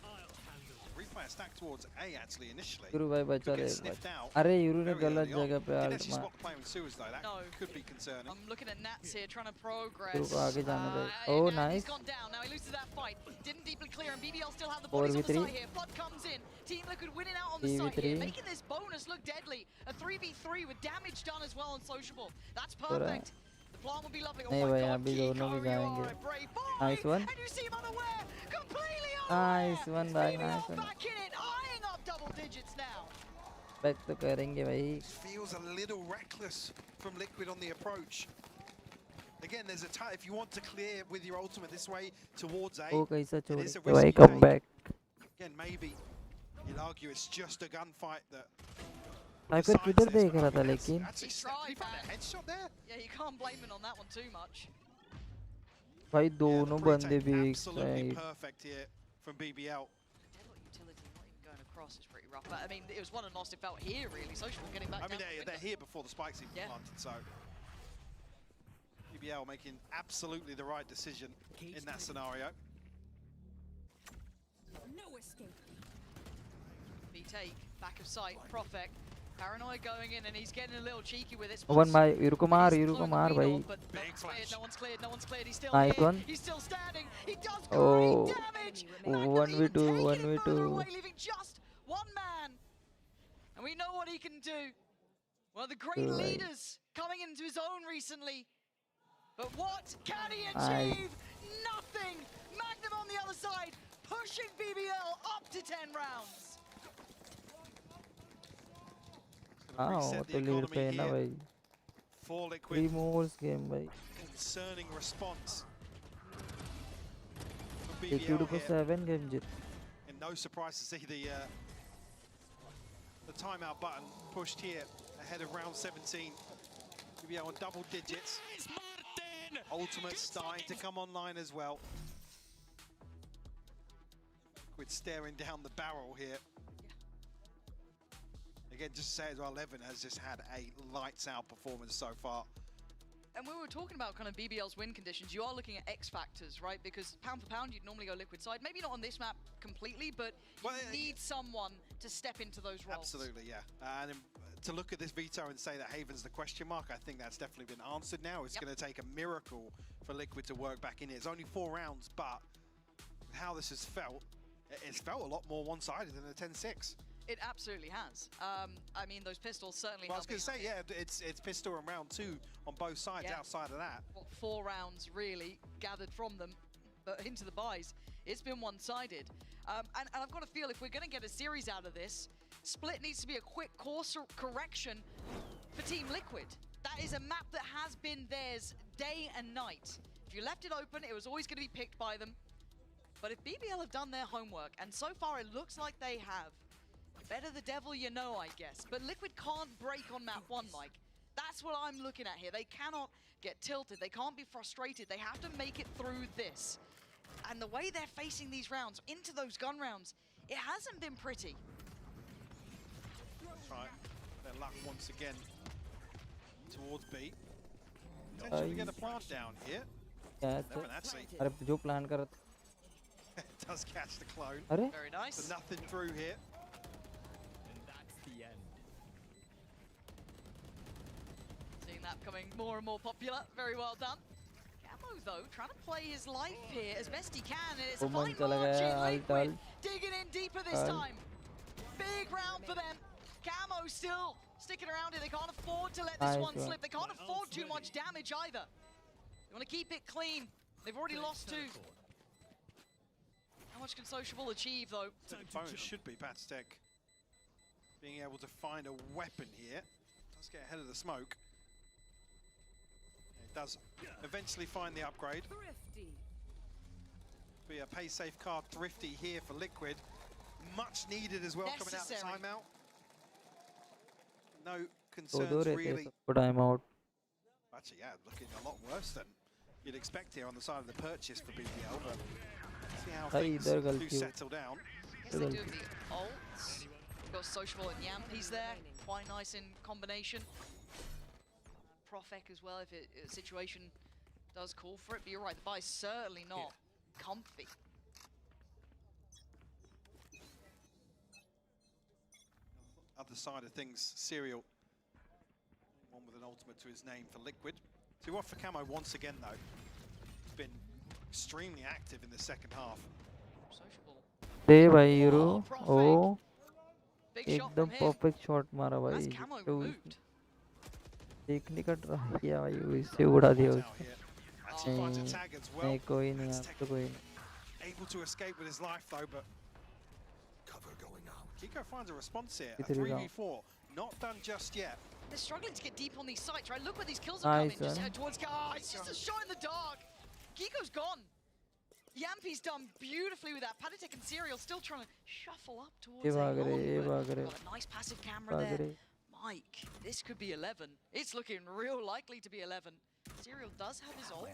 I'll handle it. Replay a stack towards A actually initially. यूरू भाई बचा Could ले get sniffed out. अरे यूरू ने very गलत early on. जगह पे Didn't alt actually मार spot the play with Suez though. That No. could be concerning. I'm looking at Nats here, trying to progress. यूरू को आगे जाने दे Oh, oh He's nice gone down. Now he loses that fight. Didn't deeply clear, and BBL still have the bodies on the 4v3. side here. Flood comes in. Team Liquid winning out on the side 3v3. here, making this bonus look deadly. A 3v3 with damage done as well on Sociable. That's perfect. The plan will be lovely. Oh नहीं my भाई God, अभी दोनों Kiko, भी you जाएंगे are a brave boy. Nice one. And you see him unaware, completely Nice unaware. one भाई BBL nice one back in it, eyeing up double digits now. Back तो करेंगे भाई Feels a little reckless from Liquid on the approach. Again, there's a time if you want to clear with your ultimate this way towards A. वो कैसा It छोड़ is a के भाई risky come take. Back Again, maybe you'll argue it's just a gunfight that. Hyper decides किधर this, देख but रहा I था mean, that's लेकिन actually He did he tried, find a man. headshot there? Yeah, you can't blame him on that one too much. भाई Yeah, the दोनों retake बंदे भी एक absolutely side perfect here from BBL. Deadlock utility not even going across is pretty rough. But I mean, it was won and lost. It felt here really. Social getting back I mean, down the they're window. here before the spikes even Yeah. planted, so BBL making absolutely the right decision in that scenario. No escape. Retake, back of sight, Profek. Paranoid going in and he's getting a little cheeky with it. One भाई यूरू को मार He's यूरू को thrown the मार lead भाई on, but no Big one's cleared, flash. no one's cleared, no one's cleared. He's still Nice here. one. He's still standing. He does Oh. great damage. Oh, Magnum 1v2, even taking it 1v2. further away, leaving just one man. And we know what he can do. One of the great Good. leaders coming into his own recently. But what can he Nice. achieve? Nothing. Magnum on the other side, pushing BBL up to 10 rounds. Gonna हाँ reset वो the तो lead पे economy है ना here भाई for 3 Liquid. Morse game भाई Concerning response for एक यूरू BBL को here. 7 game Jeet And no surprise to see the timeout button pushed here ahead of round 17. BBL on double digits. Nice, Martin! Ultimate starting to come online as well. Liquid staring down the barrel here. Again, just to say as well, 11 has just had a lights out performance so far. And when we were talking about kind of BBL's win conditions, you are looking at X factors, right? Because pound for pound, you'd normally go Liquid side. Maybe not on this map completely, but you Well, need someone to step into those roles. Absolutely, yeah. And to look at this veto and say that Haven's the question mark, I think that's definitely been answered now. It's Yep. going to take a miracle for Liquid to work back in it. It's only 4 rounds, but how this has felt, it's felt a lot more one-sided than a 10-6. It absolutely has. I mean, those pistols certainly Well, I was helping going to say, out. yeah, it's pistol in round 2 on both sides. Yeah. Outside of that, What, 4 rounds really gathered from them, but into the buys. It's been one-sided. And I've got a feel if we're going to get a series out of this, Split needs to be a quick course correction for Team Liquid. That is a map that has been theirs day and night. If you left it open, it was always going to be picked by them. But if BBL have done their homework, and so far it looks like they have, better the devil you know, I guess. But Liquid can't break on map 1, Mike. That's what I'm looking at here. They cannot get tilted. They can't be frustrated. They have to make it through this. And the way they're facing these rounds, into those gun rounds, it hasn't been pretty. try their luck once again towards B. Potentially get a plant down here. क्या Never actually अरे जो plan कर does catch the clone. अरे Very nice. But nothing through here. And that's the end. Seeing that becoming more and more popular. Very well done. Camo, though, trying to play his life here as best he can. And it's a Oman fine chala march gaya, in alt, Liquid. alt. Digging in deeper this Alt. time. big round for them. Camo still sticking around here. They can't afford to let this one slip. They can't afford too much damage either. They want to keep it clean. They've already lost 2. How much can Sociable achieve, though? The bonus should be Patstech being able to find a weapon here. Let's get ahead of the smoke. It does eventually find the upgrade. Be a pay safe card Thrifty here for Liquid. Much needed as well coming out of the timeout. No concerns really. I'm out. Actually, yeah, looking a lot worse than you'd expect here on the side of the purchase for BBL, but see how things do settle down. Yes, they do have the ults. We've got Sociable and Yampi's there, quite nice in combination. Profek as well, if a situation does call for it, but you're right, the buy's certainly not comfy. Other side of things, Serial, one with an ultimate to his name for Liquid. 2 off for Camo once again though. He's been extremely active in the second half. Sociable. दे भाई euro ओ Big shot एकदम from him. Perfect shot मारा That's भाई Camo तो removed. देखने का try किया भाई इससे उड़ा दिया Out उसको here. Actually finds a tag as well. नहीं कोई नहीं आप Patstech तो कोई नहीं able to escape with his life though, but Cover going out. Kiko finds a response here. A It's a rebound. 3v4, not done just yet. They're struggling to get deep on these sites, right? Look where these kills are Nice, coming. Just man. towards... Oh, it's just a shot in the dark. Kiko's gone. Yampi's done beautifully with that. Patatek and Serial still trying to shuffle up towards ये भाग रहे ये A1, भाग but रहे got a nice passive camera भाग there. रहे Mike, this could be 11. It's looking real likely to be 11. Serial does have his ult.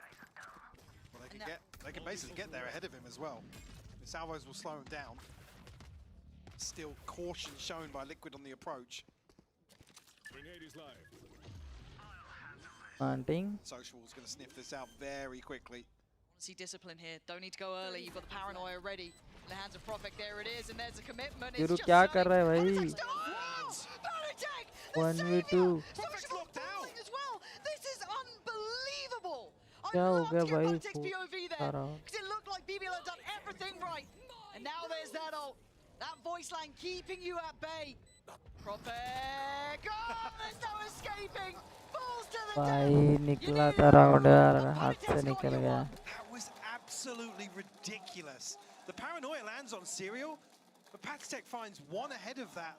Well, they can basically get there ahead of him as well. The salvos will slow him down. Still caution shown by Liquid on the approach. Grenade is live. hunting Social's going to sniff this out very quickly. Want to see discipline here. Don't need to go early. You've got the paranoia ready. In the hands of Profek, there it is, and there's a commitment. It's euro just क्या stunning. कर रहा है भाई Patatek's done. Patatek, the 1v2 savior. Profek's Sociable locked out. falling as well. This is unbelievable. I क्या हो love गया to get भाई Patatek's POV there, सारा because it looked like BBL had done everything right. And now there's that ult. That voice line keeping you at bay. Profek. Oh, there's no escaping. Falls to the भाई deck. निकला था round यार हाथ से निकल गया That was absolutely ridiculous. The paranoia lands on Serial, but Patstech finds one ahead of that.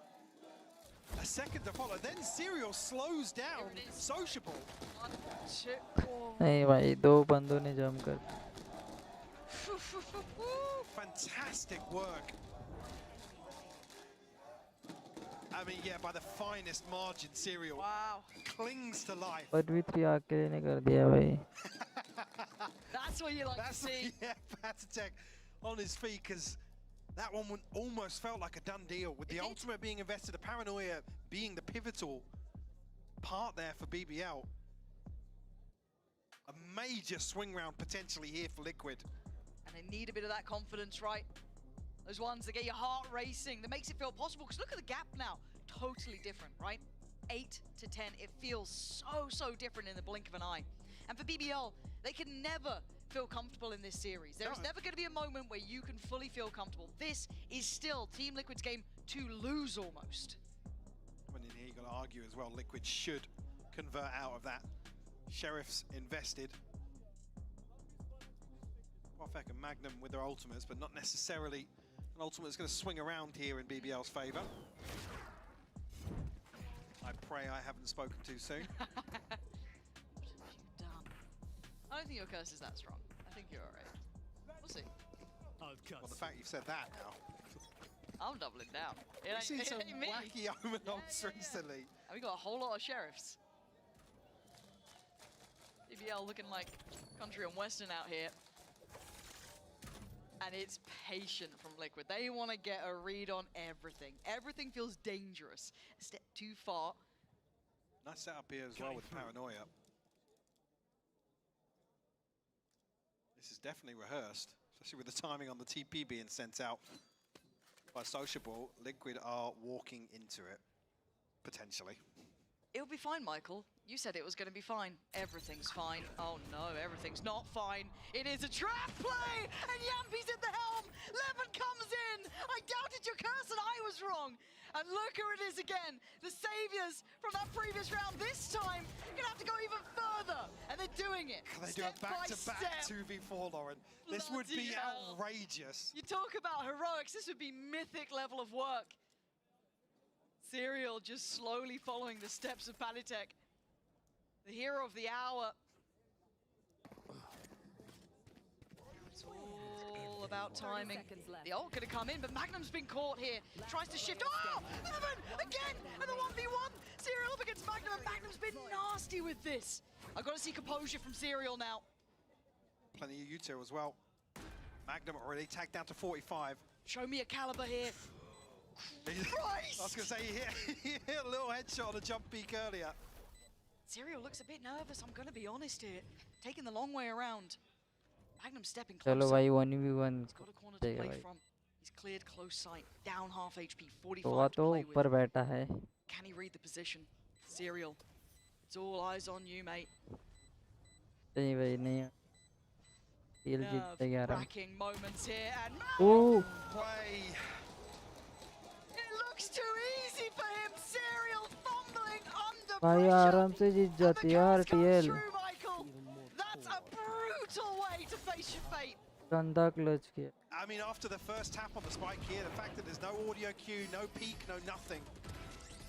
A second to follow. Then Serial slows down. Here it is. Sociable. 1, 2, oh. नहीं भाई 2 बंदों ने जम कर Fantastic work. I mean, yeah, by the finest margin, Serial Wow. clings to life. But भी 3 अकेले ने कर दिया भाई That's what you like That's to see. yeah, Patstech on his feet, because that one almost felt like a done deal. With the ultimate being invested, the paranoia being the pivotal part there for BBL. A major swing round potentially here for Liquid. And they need a bit of that confidence, right? Those ones that get your heart racing, that makes it feel possible. Because look at the gap now. Totally different, right? 8 to 10. It feels so different in the blink of an eye. And for BBL, they can never feel comfortable in this series. There is never going to be a moment where you can fully feel comfortable. This is still Team Liquid's game to lose almost. When in here, you've got to argue as well, Liquid should convert out of that. Sheriff's invested. Profek and Magnum with their ultimates, but not necessarily an ultimate that's going to swing around here in BBL's favour. I pray I haven't spoken too soon. What have you done? I don't think your curse is that strong. I think you're alright. We'll see. Well, the fact you've said that now. I'm doubling down. It I've seen ain't, some it ain't me. wacky omen ults recently. And we got a whole lot of sheriffs. BBL looking like country and western out here. And it's patient from Liquid. They want to get a read on everything. Everything feels dangerous. A step too far. Nice setup here as well with the paranoia. This is definitely rehearsed, especially with the timing on the TP being sent out by Sociable. Liquid are walking into it, potentially. It'll be fine, Michael. You said it was going to be fine. Everything's fine. Oh no, everything's not fine. It is a trap play, and Yampy's at the helm. Levin comes in. I doubted your curse, and I was wrong. And look who it is again. The saviors from that previous round. This time, you're gonna have to go even further, and they're doing it. Can they do a back-to-back 2v4, Lauren? This would be outrageous. You talk about heroics. This would be mythic level of work. Serial just slowly following the steps of Palitek. The hero of the hour. It's all about timing. The ult gonna come in, but Magnum's been caught here. Tries to shift. Oh! Evan! Again! And the 1v1! Serial up against Magnum, and Magnum's been nasty with this. I've got to see composure from Serial now. Plenty of U2 as well. Magnum already tagged down to 45. Show me a caliber here. Christ! I was going to say, he hit a little headshot on a jump peak earlier. Serial looks a bit nervous, I'm going to be honest here. Taking the long way around. Magnum stepping चलो closer. भाई 1v1 He's got a corner to देगा play भाई. from. He's cleared close sight. Down half HP, तो वह 45 to तो play ऊपर with. बैठा है. Can he read the position? Serial. It's all eyes on you, mate. नहीं भाई नहीं. He'll जीत जाएगा आराम. Nerve-wracking moments here, and oh Play. it looks too easy for him. Serial fumbling under भाई pressure. आराम से जीत And the जाती है यार curse comes TL. through, Michael. That's a brutal way to face your fate. गंदा clutch किया. I mean, after the first tap on the spike here, the fact that there's no audio cue, no peak, no nothing.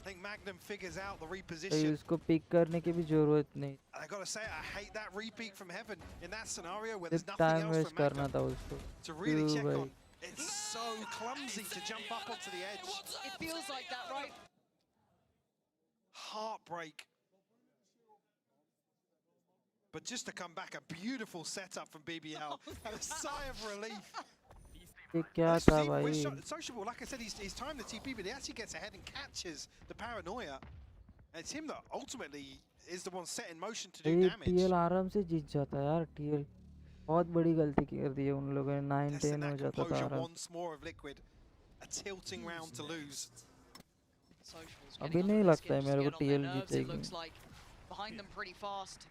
I think Magnum figures out the भाई reposition. उसको pick करने की भी जरूरत नहीं. I gotta say, I hate that repeat from heaven in that scenario where सिर्फ there's nothing time else waste for करना Magnum था उसको. to really क्यों check भाई? on. It's so clumsy to jump up onto the edge. It feels like that, right? Heartbreak. But just to come back, a beautiful setup from BBL and a sigh of relief. ये क्या Let's था see, भाई? with Sociable, like I said, he's timed the TP, but he actually gets ahead and catches the paranoia. And it's him that ultimately is the one set in motion to do भाई damage. TL आराम से जीत जाता है यार. TL बहुत बड़ी गलती कर दी है उन लोगों ने. 9-10 Testing हो that जाता था composure आराम. once more of Liquid. A tilting round to lose. Social's अभी getting नहीं under the लगता है skin, मेरे just को to get on TL their nerves, it जीतेगी. looks like. Behind them pretty fast.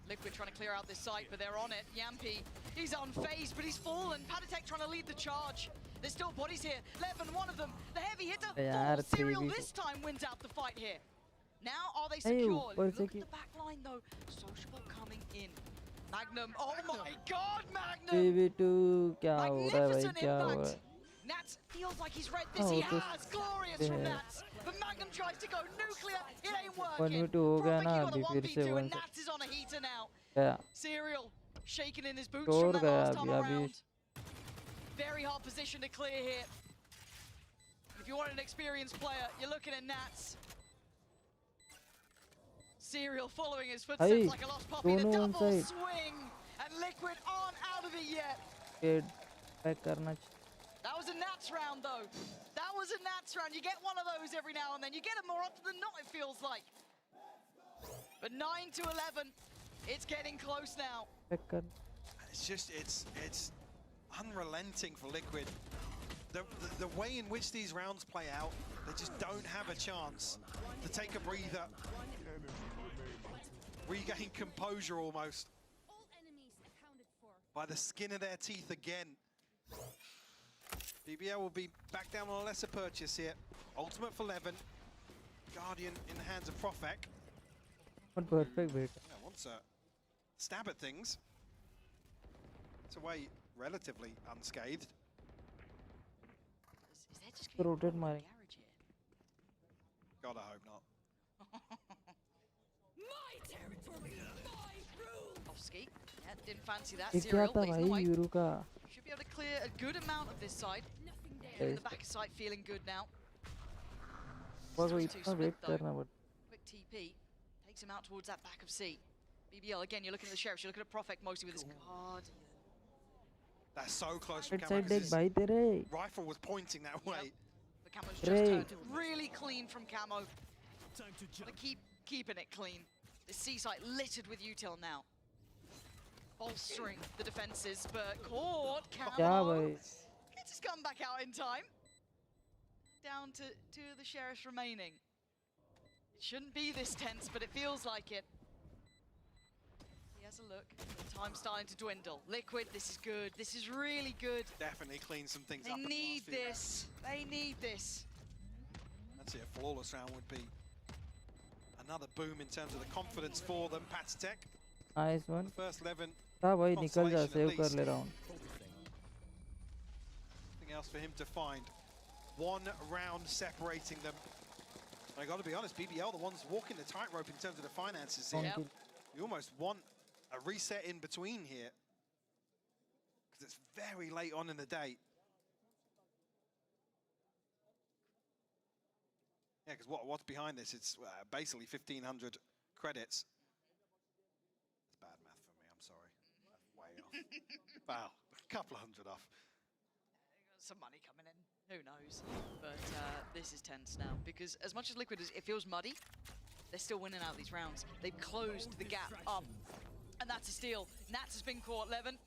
Liquid trying to clear out this site, but they're on it. Yampy, he's unfazed, but he's fallen. Patatek trying to lead the charge. There's still bodies here. Levin, one of them. The heavy hitter. यार, Full Serial 3v2. this time wins out the fight here. Now, are they Hey, secure? ऊपर Look से at कि- the back line, though. Sociable coming in. Magnum. Oh my God, Magnum. 3v2 क्या हो रहा है भाई? Magnificent क्या हो रहा impact. है? Nats feels like he's read this. Oh, He तो has. Glorious from yeah. Nats. But Magnum tries to go nuclear. It ain't working. 1v2 हो गया Prophet, ना, you got a अभी फिर से 1v2 and 1 Nats is on a heater now. गया. Serial shaking in his boots तोड़ from that गया last time अभी. around. Very hard position to clear here. If you want an experienced player, you're looking at Nats. Serial following his footsteps Hey, like a lost puppy. The दोनों double onside. swing. And Liquid aren't out of it yet. ये back करना चाहिए. That was a Nats round, though. That was a Nats round. You get one of those every now and then. You get them more often than not, it feels like. But 9 to 11. It's getting close now. Back कर. It's just, it's unrelenting for Liquid. The way in which these rounds play out, they just don't have a chance to take a breather, regain composure almost All enemies accounted for. by the skin of their teeth again. BBL will be back down on a lesser purchase here. Ultimate for Levin. Guardian in the hands of Profek. One perfect bait. Yeah, wants a stab at things. It's away relatively unscathed. Is there just gonna be Rotate a मारेंगे. garage here? God, I hope not. My territory, my rules. Off ski. Yeah, didn't fancy that. ये क्या Serial था leads the भाई way. Euro का? Should be able to clear a good amount of this side. Nothing there. Clear Yes. the back side feeling good now. बस वो Starts to इतना split wait though. करना पड़ता. Quick TP. Takes him out towards that back of C. BBL, again, you're looking at the Sheriff. You're looking at Profek mostly with his card. That's so close from Right Camo side 'cause देख his भाई तेरे. rifle was pointing that way. The Camo's just Great. turned really clean from Camo. Time to Gotta jump. keeping it clean. The C site littered with util now. Bolstering the defenses, but caught. क्या Camo भाई? gets his gun back out in time. Down to two of the Sheriffs remaining. It shouldn't be this tense, but it feels like it. He has a look. Time's starting to dwindle. Liquid, this is good. This is really good. Definitely clean some things They up. need this. They need this. That's it. A flawless round would be another boom in terms of the confidence for them. Patstek, nice one first 11. था भाई निकल जा Consolation save at कर ले least. Round Nothing else for him to find. One round separating them. I got to be honest, BBL, the ones walking the tightrope in terms of the finances here. Yep. You almost want a reset in between here because it's very late on in the day. Yeah, because what's behind this? It's basically 1,500 credits. It's bad math for me, I'm sorry. Way off. Wow, a couple of hundred off. Some money coming in. Who knows? But this is tense now because as much as Liquid is, it feels muddy, they're still winning out these rounds. They've closed the gap up, and that's a steal. Nats has been caught. Levin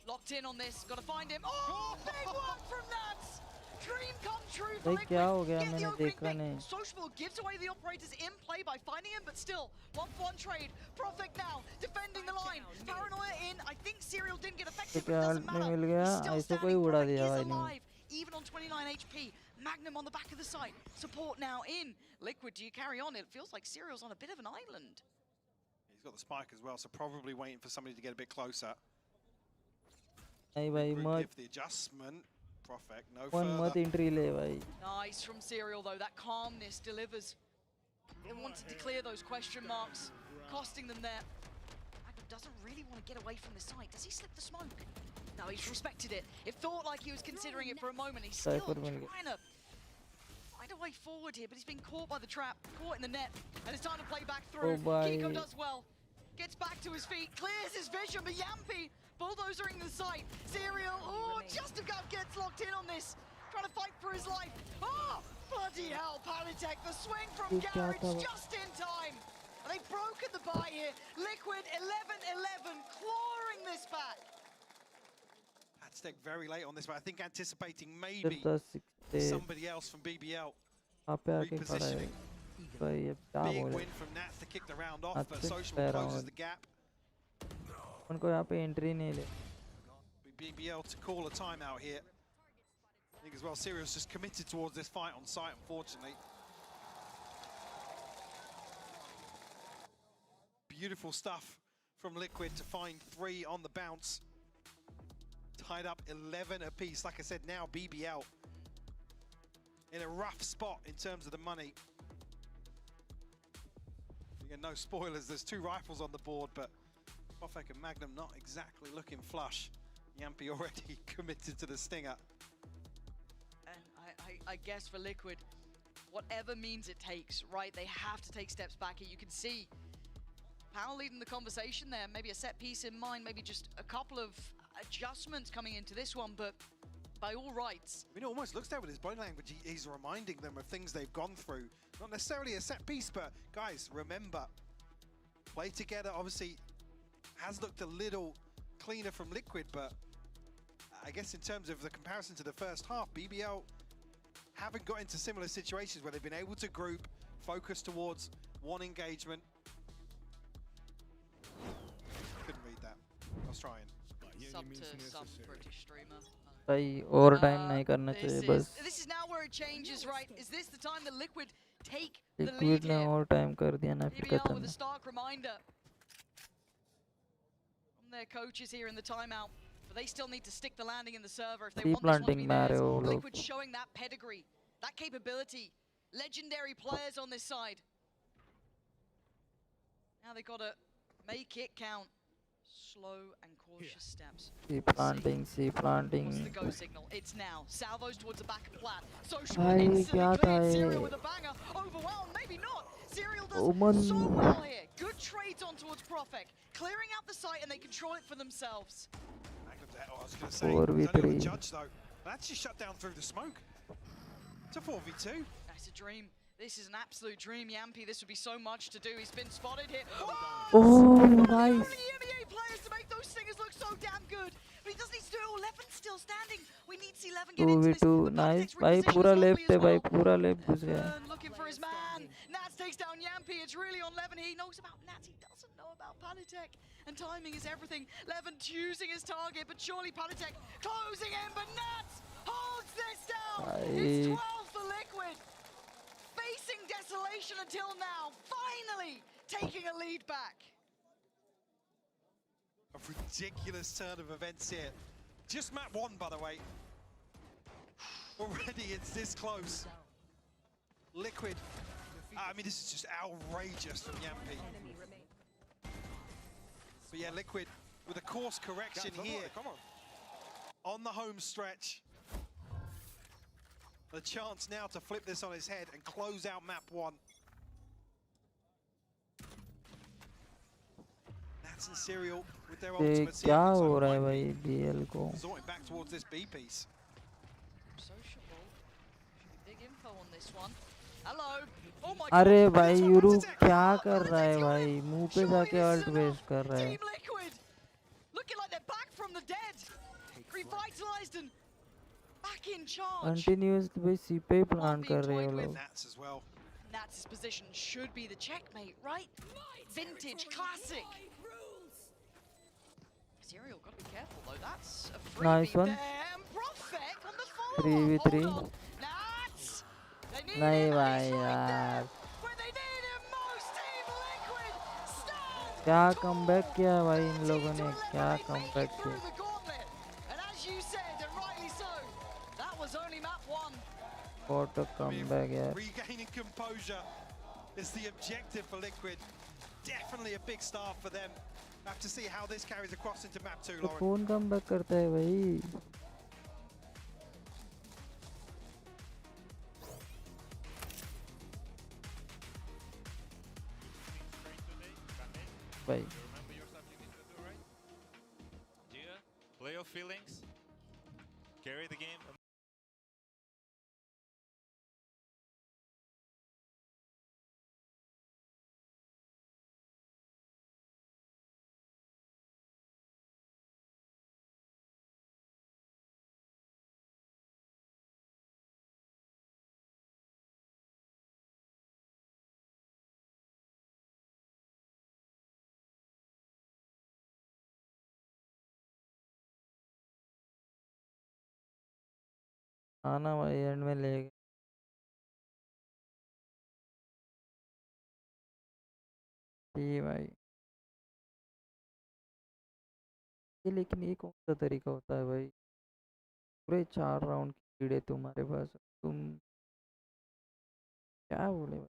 locked in on this. Got to find him. Oh, big one from Nats. Dream come true for भाई Liquid. क्या हो गया Get the मैंने opening देखा pick. नहीं Sociable gives away the operators in play by finding him, but still 1-for-1 trade. Profit now defending the line. Paranoia in. I think Serial didn't get affected, but it doesn't क्या matter. मिल गया He's still ऐसे कोई standing. उड़ा Profit दिया is भाई ने alive. Even on 29 HP. Magnum on the back of the site. Support now in. Liquid, do you carry on? It feels like Serial's on a bit of an island. He's got the spike as well, so probably waiting for somebody to get a bit closer. नहीं भाई Group मत give the adjustment. Profect, no one मत further. Entry ले भाई Nice from Serial though. That calmness delivers. They wanted to clear those question marks, costing them there. Magnum doesn't really want to get away from the site. Does he slip the smoke? No, he's respected it. It felt like he was considering it for a moment. He's still Cypher मिल गया trying to find a way forward here, but he's been caught by the trap, caught in the net, and it's time to play back through. Oh, bye. Kiko does well, gets back to his feet, clears his vision, but Yampi bulldozering the site. Serial, oh, just about gets locked in on this, trying to fight for his life. Oh, bloody hell, Panitek, the swing from ये क्या Garage था? just in time. And they've broken the bye here. Liquid 11-11, clawing this back. Patstek very late on this, but I think anticipating फिर maybe 10 somebody else from BBL. यहाँ पे आके खड़ा है Repositioning. भाई अब क्या Big बोले win from Nats to kick the round off, That's but it, Social fair closes round. the gap. उनको यहाँ पे एंट्री नहीं ले BBL to call a timeout here. I think as well, Serial's just committed towards this fight on site, unfortunately. Beautiful stuff from Liquid to find 3 on the bounce. Tied up 11 apiece. Like I said, now BBL in a rough spot in terms of the money. Again, no spoilers, there's 2 rifles on the board, but Profek and Magnum not exactly looking flush. Yampi already committed to the stinger. And I guess for Liquid, whatever means it takes, right? They have to take steps back here. You can see Powell leading the conversation there. Maybe a set piece in mind, maybe just a couple of adjustments coming into this one, but by all rights. I mean, it almost looks there with his body language. He's reminding them of things they've gone through. Not necessarily a set piece, but guys, remember, play together. Obviously, has looked a little cleaner from Liquid, but I guess in terms of the comparison to the first half, BBL haven't got into similar situations where they've been able to group, focus towards one engagement. Couldn't read that. I was trying. Sub to some British streamer. भाई over time नहीं करना This चाहिए is, बस this is now where it changes, right? Is this the time that Liquid take the lead liquid ने here? Over time कर दिया ना फिर BBL खत्म with a stark reminder from their coaches here in the timeout, but they still need to stick the landing in the server if they want this one to Replanting be में आ theirs. रहे हो वो लोग Liquid showing that pedigree, that capability, legendary players on this side. Now they gotta make it count. Slow and cautious steps. Sea planting What's the go signal? It's now. Salvos towards the back of Plat. Social भाई instantly क्या था cleared. ये Serial with a banger. Overwhelmed, maybe not. Serial does Oman. so well here. Good trades on towards Profek. Clearing out the site and they control it for themselves. Magnum's there. Oh, I was going to say, 4v3. it's only on the judge though. That's just shut down through the smoke. It's a 4v2. That's a dream. This is an absolute dream, Yampi. This would be so much to do. He's been spotted here. Oh, One of the nice. only EMEA players to make those singers look so damn good. he doesn't need to do it all. Levin's still standing. We need to see Levin get into this. 2v2 But nice Paladek's भाई reposition पूरा is lovely left as है भाई well. पूरा left घुस गया Vern looking for his man. Nats takes down Yampi. It's really on Levin. He knows about Nats. He doesn't know about Paladek. And timing is everything. Levin choosing his target, but surely Paladek closing in. But Nats holds this down. It's भाई 12 for Liquid. Facing desolation until now. Finally taking a lead back. A ridiculous turn of events here. Just map 1, by the way. Already it's this close. Liquid. I mean, this is just outrageous from Yampi. But yeah, Liquid with a course correction here. Come on. On the home stretch. The chance now to flip this on his head and close out map 1. Nats and Serial with their ये ultimates क्या here. हो So रहा है might भाई be BL को resorting back towards this B piece. Sociable. Big info on this one. Hello. Oh my अरे god. भाई It's यूरू Paladek. क्या Oh, कर रहा है Paladek's got भाई him. मुंह पे Surely जाके this is alt enough. Waste कर रहा है Team Liquid looking like they're back from the dead. Revitalized and back in charge. Continuously भाई सी पे ही प्लान being कर रहे हो toyed with. लोग Nats as well. Nats' position should be the checkmate, right? Vintage classic. Serial, gotta be careful though. That's a freebie Nice one. there. And Profek on the follow-up. 3v3 Hold on. Nats! They need नहीं him. भाई He's right there. यार When they need him most, Team Liquid stand क्या tall. Comeback किया भाई इन 13 लोगों to ने 11, क्या they make comeback it किया through the gauntlet. And as you said, and rightly so, that was only map 1. What a I mean, comeback यार regaining composure is the objective for Liquid. Definitely a big start for them. Have to see how this carries across into map 2, तो Lauren. कौन comeback करता है भाई भाई Remember your stuff you need to do, right? Gia, play your feelings, carry the game. आना भाई and में ले ठीक भाई ये लेकिन ये कौन सा तरीका होता है भाई पूरे 4 राउंड की लीड है तुम्हारे पास तुम क्या बोले भाई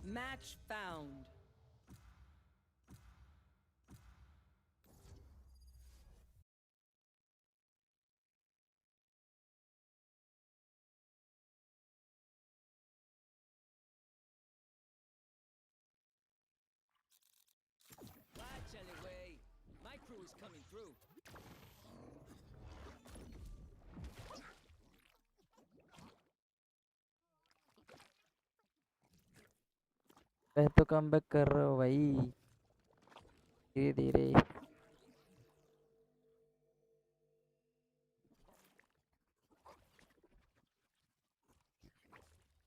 Match found. Watch anyway. My crew is coming through. मैं तो कमबैक कर रहा हूँ भाई धीरे धीरे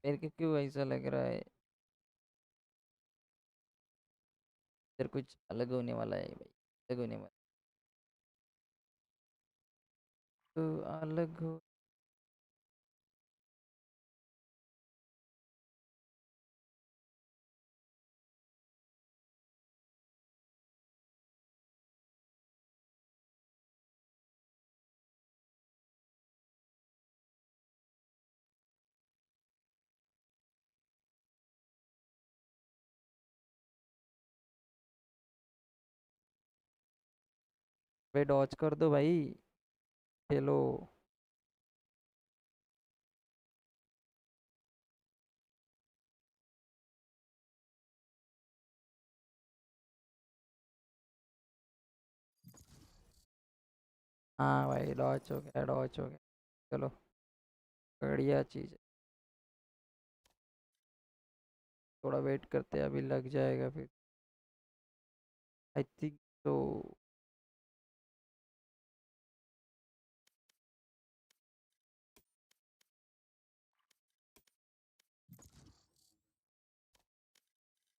मेरे को क्यों ऐसा लग रहा है इधर कुछ अलग होने वाला है भाई अलग होने वाला तो अलग हो भाई डॉज कर दो भाई, खेलो। हाँ भाई डॉज हो गया, डॉज हो गया। चलो, बढ़िया चीज़ है। थोड़ा वेट करते हैं, अभी लग जाएगा फिर, आई थिंक तो।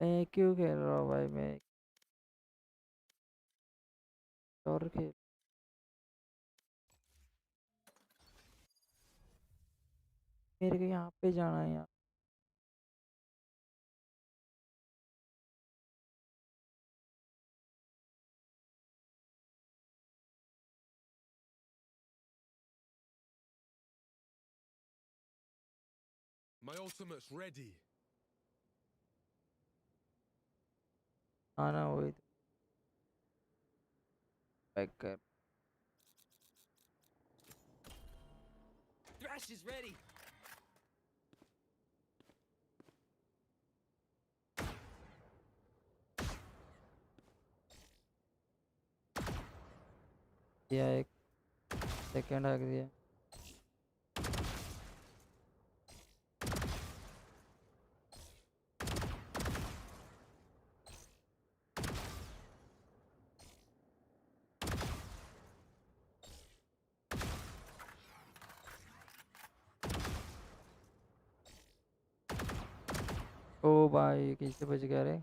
मैं क्यों खेल रहा हूँ भाई, मैं और खेल। मेरे को यहाँ पे जाना है यार। My ultimate's ready. आना वही बैक कर। Thrash is ready. दिया एक सेकेंड आ दिया। ओ भाई कैसे बच गया रे।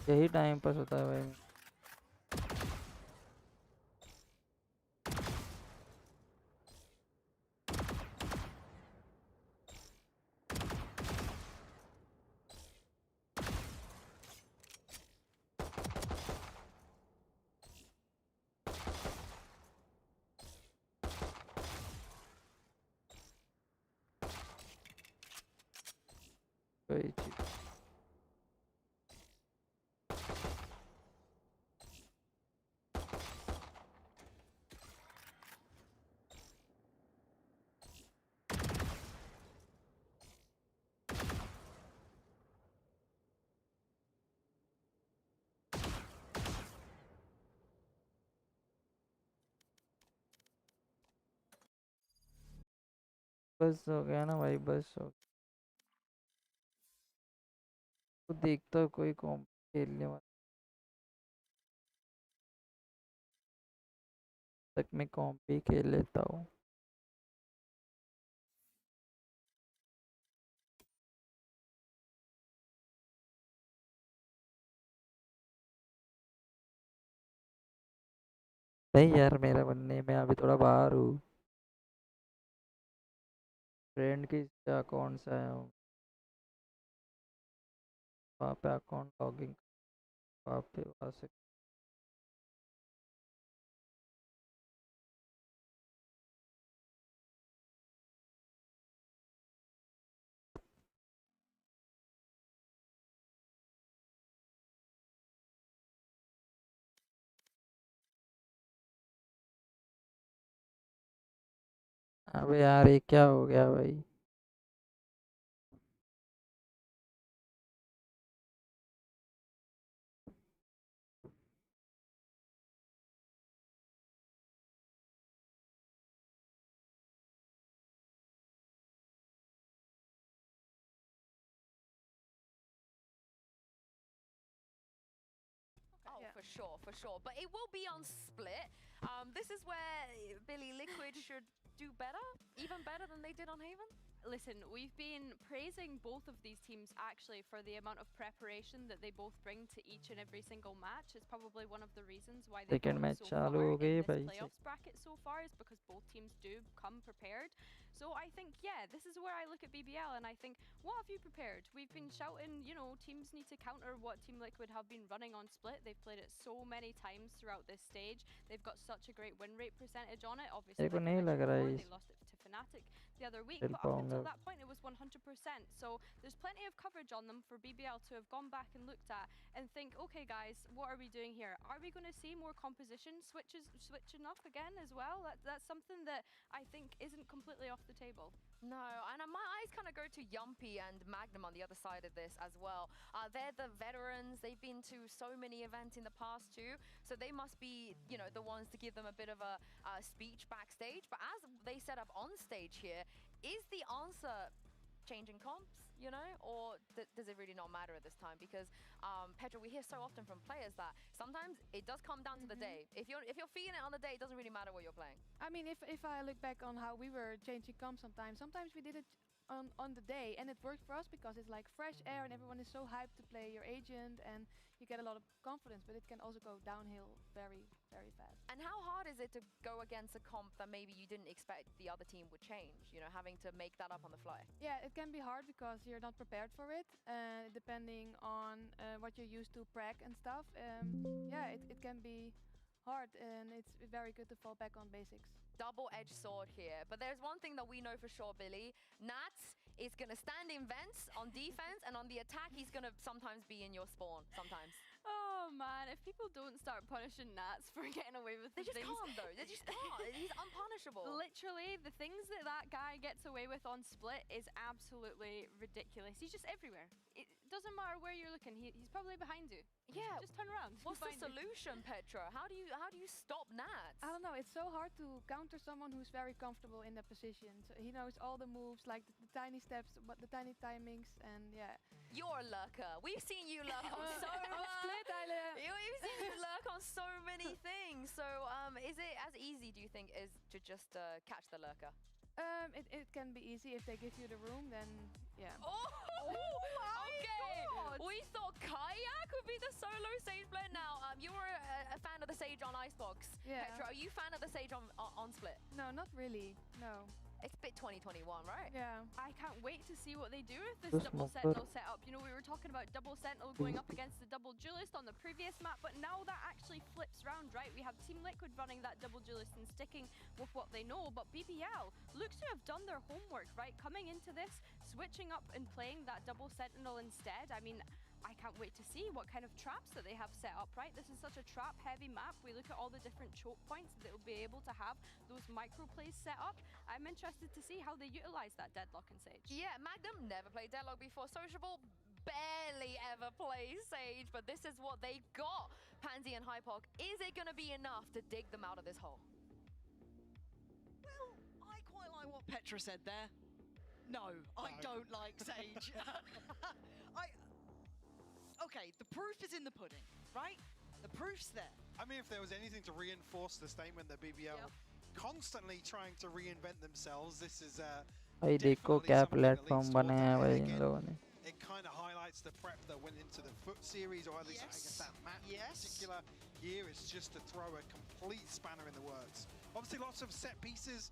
यही टाइम पास होता है भाई। कोई चीज बस हो गया ना भाई, बस हो गया। तो देखता हूँ कोई कॉम खेलने वाला, तक मैं कॉम पे ही खेल लेता हूँ। नहीं यार, मेरा बनने में अभी थोड़ा बाहर हूँ। फ्रेंड की अकाउंट से आया हूँ, वहाँ पे अकाउंट लॉगिंग, वहाँ पे वहाँ से। अबे यार ये क्या हो गया भाई। Oh, for sure, for sure. But it will be on split. This is where Billy Liquid should do better, even better than they did on Haven. Listen, we've been praising both of these teams actually for the amount of preparation that they both bring to each and every single match. It's probably one of the reasons why they've second gotten match so चालू far हो in गई this भाई। playoffs bracket so far, is because both teams do come prepared. So I think, yeah, this is where I look at BBL and I think, what have you prepared? We've been shouting, you know, teams need to counter what Team Liquid have been running on Split. They've played it so many times throughout this stage. They've got such a great win rate percentage on it. Obviously, मेरे को like I नहीं लग mentioned रहा before, है they इस lost it to Fnatic the other week, खेल but up until पाऊंगा that point, it was 100%. So there's plenty of coverage on them for BBL to have gone back and looked at and think, okay, guys, what are we doing here? Are we going to see more composition switching up again as well? That's something that I think isn't completely off the table. No, and my eyes kind of go to Yumpy and Magnum on the other side of this as well. They're the veterans. They've been to so many events in the past too, so they must be, you know, the ones to give them a bit of a speech backstage. But as they set up on stage here, is the answer changing comps, you know, or does it really not matter at this time? Because Petra, we hear so often from players that sometimes it does come down to the day. If you're feeling it on the day, it doesn't really matter what you're playing. I mean, if I look back on how we were changing comps sometimes we did it on the day, and it worked for us because it's like fresh air and everyone is so hyped to play your agent and you get a lot of confidence, but it can also go downhill very, very fast. And how hard is it to go against a comp that maybe you didn't expect the other team would change, you know, having to make that up on the fly? Yeah, it can be hard because you're not prepared for it, depending on what you're used to preg and stuff. Yeah, it can be hard, and it's very good to fall back on basics. Double-edged sword here, but there's one thing that we know for sure, Billy. Nats is gonna stand in vents on defense, and on the attack, he's gonna sometimes be in your spawn. Sometimes. Oh man, if people don't start punishing Nats for getting away with They the just things, can't though. They just can't. He's unpunishable. literally, the things that guy gets away with on Split is absolutely ridiculous. He's just everywhere. It doesn't matter where you're looking. He's probably behind you. Yeah. Just turn around. What's the Find you. solution, Petra? How do you stop Nats? I don't know, it's so hard to counter someone who's very comfortable in that position. So he knows all the moves, like the tiny steps, but the tiny timings, and yeah. You're a lurker. We've seen you lurk on so On Split, We've seen you lurk on so many things. So, is it as easy, do you think, as to just catch the lurker? It can be easy if they give you the room, then yeah. Oh, okay. God. We thought Kayak would be the solo Sage player. Now, you were a fan of the Sage on Icebox. Yeah. Petra, are you a fan of the Sage on Split? No, not really. No. It's bit 2021, right? Yeah. I can't wait to see what they do with this Just double smoke sentinel setup. You know, we were talking about double sentinel going up against the double duelist on the previous map, but now that actually flips round, right? We have Team Liquid running that double duelist and sticking with what they know, but BBL looks to have done their homework, right? Coming into this, switching up and playing that double sentinel instead. I mean, I can't wait to see what kind of traps that they have set up, right? This is such a trap-heavy map. We look at all the different choke points that will be able to have those micro plays set up. I'm interested to see how they utilize that deadlock in Sage. Yeah, Magnum never played Deadlock before. Sociable barely ever plays Sage, but this is what they got. Pansy and Hypok, is it going to be enough to dig them out of this hole? Well, I quite like what Petra said there. No, I don't like Sage. Okay, the proof is in the pudding, right? The proof's there. I mean, if there was anything to reinforce the statement that BBL constantly trying to reinvent themselves, this is भाई देखो क्या platform बने हैं भाई इन लोगों ने. It kind of highlights the prep that went into the FUT series, or at least I guess that match in particular here is just to throw a complete spanner in the works. Obviously, lots of set pieces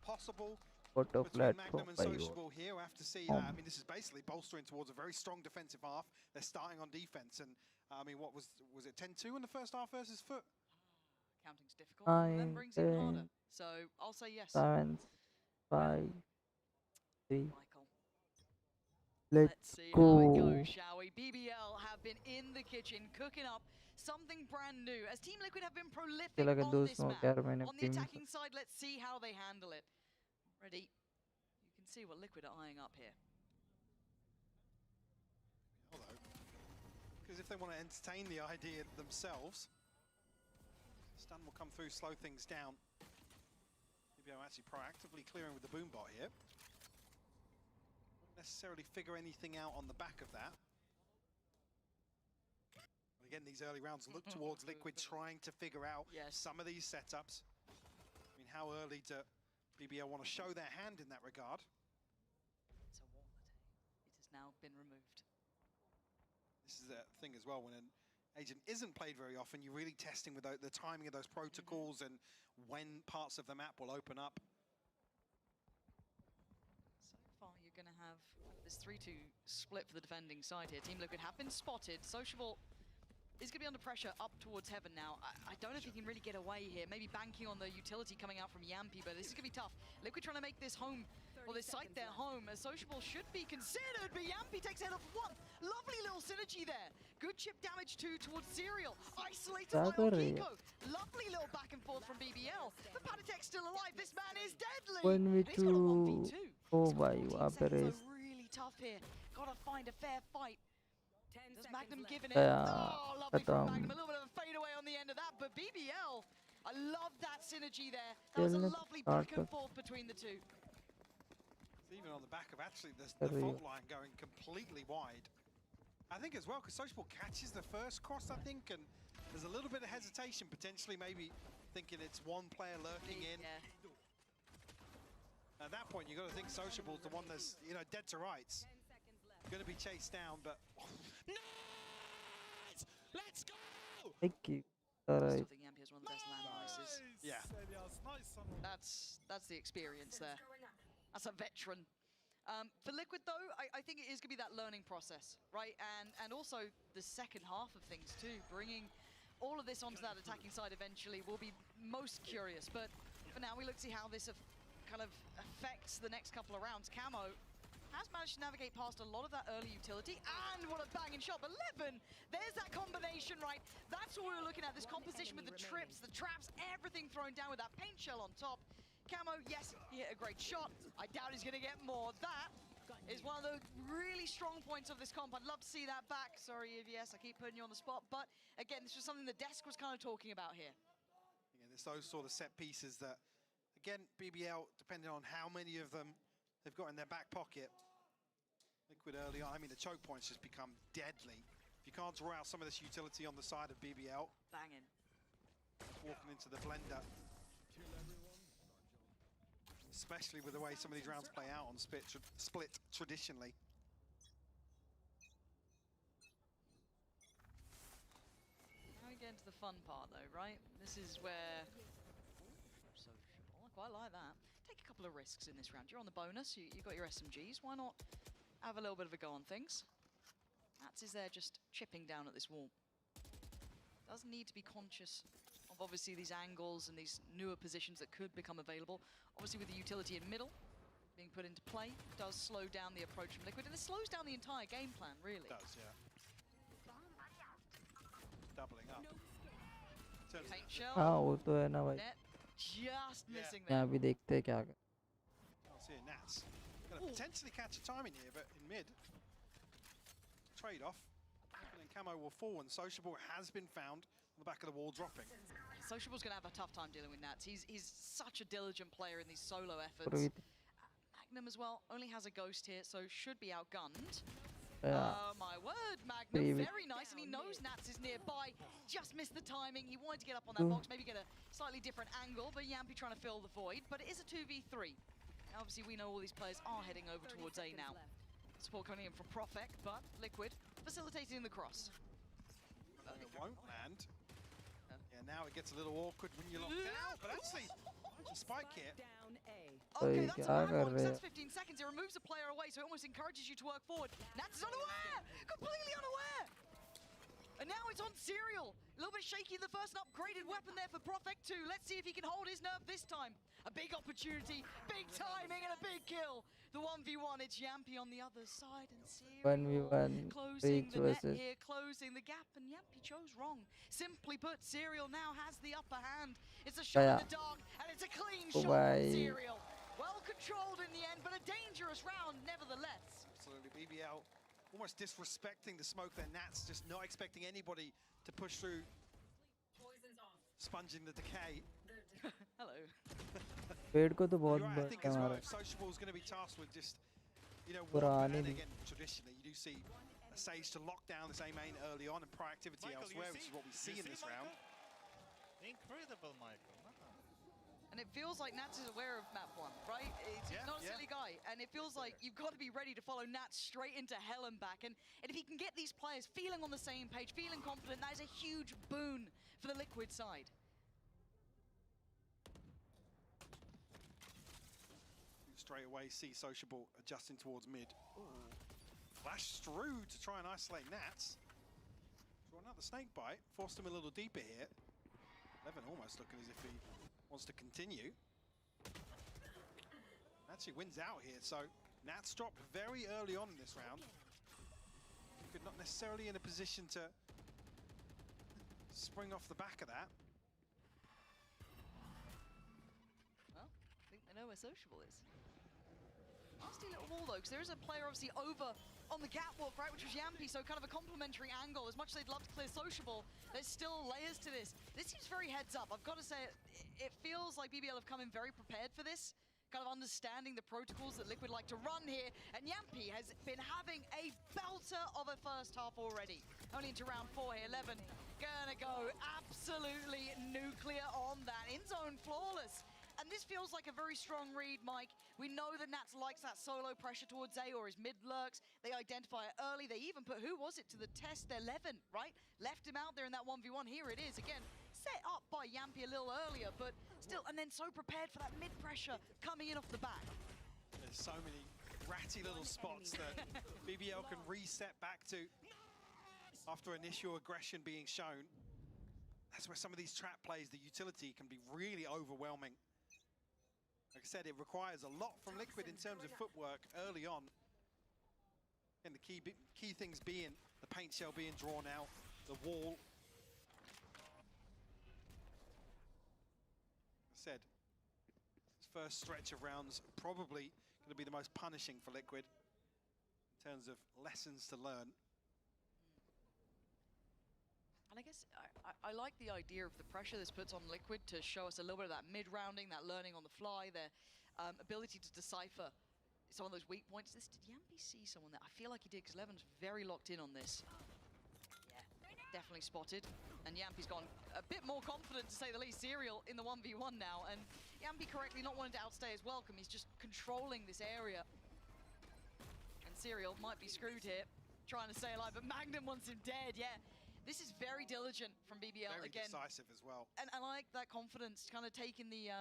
possible. Photo Between platform Magnum and by Sociable here, we'll have to see. I mean, this is basically bolstering towards a very strong defensive half. They're starting on defense, and I mean, what was it 10-2 in the first half versus FUT? Counting's difficult, remembering's even harder. So I'll say yes. 7, 5, 3. Michael. Let's see how it go. goes, shall we? BBL have been in the kitchen cooking up something brand new. As Team Liquid have been prolific on this map. On the attacking side, let's see how they handle it. Ready? You can see what Liquid are eyeing up here. Although, because if they want to entertain the idea themselves, stun will come through, slow things down. BBL actually proactively clearing with the boombot here. Wouldn't necessarily figure anything out on the back of that. And again, these early rounds look towards Liquid trying to figure out some of these setups. I mean, how early do BBL want to show their hand in that regard? It's a wall it has now been removed. This is the thing as well, when an agent isn't played very often, you're really testing with the timing of those protocols and when parts of the map will open up. This 3-2 split for the defending side here. Team Liquid have been spotted. Sociable is going to be under pressure up towards Heaven now. I don't know if he can really get away here. Maybe banking on the utility coming out from Yampy, but this is going to be tough. Liquid trying to make this home, or this site their home, as Sociable should be considered, but Yampy takes head off one. Lovely little synergy there. Good chip damage too towards Serial. Isolated by Okiko. Lovely little back and forth from BBL. But Patatek's still alive. This man is deadly. 1v2. Oh भाई वहाँ पे race. Really tough here. Gotta find a fair fight. Does Magnum give it? Yeah, Oh, lovely from khatam. Magnum. A little bit of a fade away on the end of that, but BBL, I love that synergy there. That was a lovely back and forth between the two. It's even on the back of actually the fault line going completely wide. I think as well, because Sociable catches the first cross, I think, and there's a little bit of hesitation, potentially maybe thinking it's one player lurking in. Yeah. At that point, you've got to think Sociable's the one that's, you know, dead to rights. Going to be chased down, but... Nice! Let's go! Thank you. I Alright. still think Yampy has one of the best land misses. Yeah. That's the experience there. That's a veteran. For Liquid though, I think it is going to be that learning process, right? And also the second half of things too. Bringing all of this onto that attacking side eventually will be most curious. But for now, we look to see how this kind of affects the next couple of rounds. Camo has managed to navigate past a lot of that early utility, and what a banging shot. But Levin, there's that combination, right? That's what we were looking at, this composition with the trips, the traps, everything thrown down with that paint shell on top. Camo, yes, he hit a great shot. I doubt he's going to get more. That is one of the really strong points of this comp. I'd love to see that back. Sorry, EVS, I keep putting you on the spot. But again, this was something the desk was kind of talking about here. Again, there's those sort of set pieces that, again, BBL, depending on how many of them they've got in their back pocket. Liquid early on, I mean, the choke points just become deadly. If you can't draw out some of this utility on the side of BBL. Banging. Walking into the blender. Especially with the way some of these rounds play out on split traditionally. Now we get into the fun part though, right? This is where... Sociable, I quite like that. Take a couple of risks in this round. You're on the bonus, you've got your SMGs. Why not have a little bit of a go on things? Nats is there just chipping down at this wall. Does need to be conscious of obviously these angles and these newer positions that could become available. Obviously with the utility in middle being put into play, does slow down the approach from Liquid, and this slows down the entire game plan, really. It does, yeah. Doubling up. Paint shell. हाँ वो तो है ना भाई. Net just missing यहाँ there. भी देखते हैं क्या कर. I'll see a Nats. Going to potentially catch a timing here, but in mid. Trade-off. And Camo will fall, and Sociable has been found on the back of the wall dropping. Sociable's going to have a tough time dealing with Nats. He's such a diligent player in these solo efforts. Magnum as well only has a ghost here, so should be outgunned. Yeah. Oh my word, Magnum, very nice, and he knows Nats is nearby. Just missed the timing. He wanted to get up on that box, maybe get a slightly different angle, but Yampy trying to fill the void. But it is a 2v3. Now, obviously, we know all these players are heading over towards A now. Support coming in from Profek, but Liquid facilitating the cross. It won't land. Yeah, now it gets a little awkward when you're locked out, but actually, a spike here. Okay, that's a bad one, because that's 15 seconds. It removes a player away, so it almost encourages you to work forward. Nats is unaware! Completely unaware! And now it's on Serial. A little bit shaky, the first upgraded weapon there for Profek 2. Let's see if he can hold his nerve this time. A big opportunity, big timing, and a big kill. The 1v1, it's Yampy on the other side, and Serial 1v1 closing the net versus. here, closing the gap, and Yampy chose wrong. Simply put, Serial now has the upper hand. It's a shot in the dark, and it's a clean shot from Serial. Well controlled in the end, but a dangerous round nevertheless. Absolutely, BBL almost disrespecting the smoke there. Nats just not expecting anybody to push through. Sponging the decay. Hello. पेड़ को तो बहुत You're right, I think बढ़िया as well, मारा. if Sociable is going to be tasked with just, you know, पुरानी and again, traditionally, you do see a Sage to lock down this A main early on and proactivity Michael, elsewhere, which is what we see in this round. Incredible, Michael. And it feels like Nats is aware of map 1, right? He's not a silly guy. And it feels like you've got to be ready to follow Nats straight into hell and back. And if he can get these players feeling on the same page, feeling confident, that is a huge boon for the Liquid side. Straight away, see Sociable adjusting towards mid. Ooh. Flash through to try and isolate Nats. Draw another snake bite, forced him a little deeper here. Levin almost looking as if he wants to continue. Actually wins out here, so Nats dropped very early on in this round. Liquid not necessarily in a position to spring off the back of that. Well, I think they know where Sociable is. Nasty little wall though, because there is a player obviously over on the catwalk, right, which was Yampy, so kind of a complementary angle. As much as they'd love to clear Sociable, there's still layers to this. This seems very heads up. I've got to say, it feels like BBL have come in very prepared for this, kind of understanding the protocols that Liquid like to run here, and Yampy has been having a belter of a first half already. Only into round 4 here, 11 gonna go absolutely nuclear on that. In zone flawless. And this feels like a very strong read, Mike. We know that Nats likes that solo pressure towards A or his mid lurks. They identify it early. They even put, who was it, to the test? Their Levin, right? Left him out there in that 1v1. Here it is again. Set up by Yampy a little earlier, but still, and then so prepared for that mid pressure coming in off the back. There's so many ratty little spots that BBL can reset back to after initial aggression being shown. That's where some of these trap plays, the utility can be really overwhelming. Like I said, it requires a lot from Liquid in terms of footwork early on. And the key things being the paint shell being drawn out, the wall. Like I said, this first stretch of rounds probably going to be the most punishing for Liquid in terms of lessons to learn. And I guess I like the idea of the pressure this puts on Liquid to show us a little bit of that mid-rounding, that learning on the fly, their ability to decipher some of those weak points. Did Yampy see someone there? I feel like he did, because Levin's very locked in on this. Yeah, definitely spotted. And Yampy's gone a bit more confident, to say the least. Serial in the 1v1 now, and Yampy correctly not wanting to outstay his welcome. He's just controlling this area. And Serial might be screwed here, trying to stay alive, but Magnum wants him dead, yeah. This is very diligent from BBL very again. Very decisive as well. And I like that confidence, kind of taking the,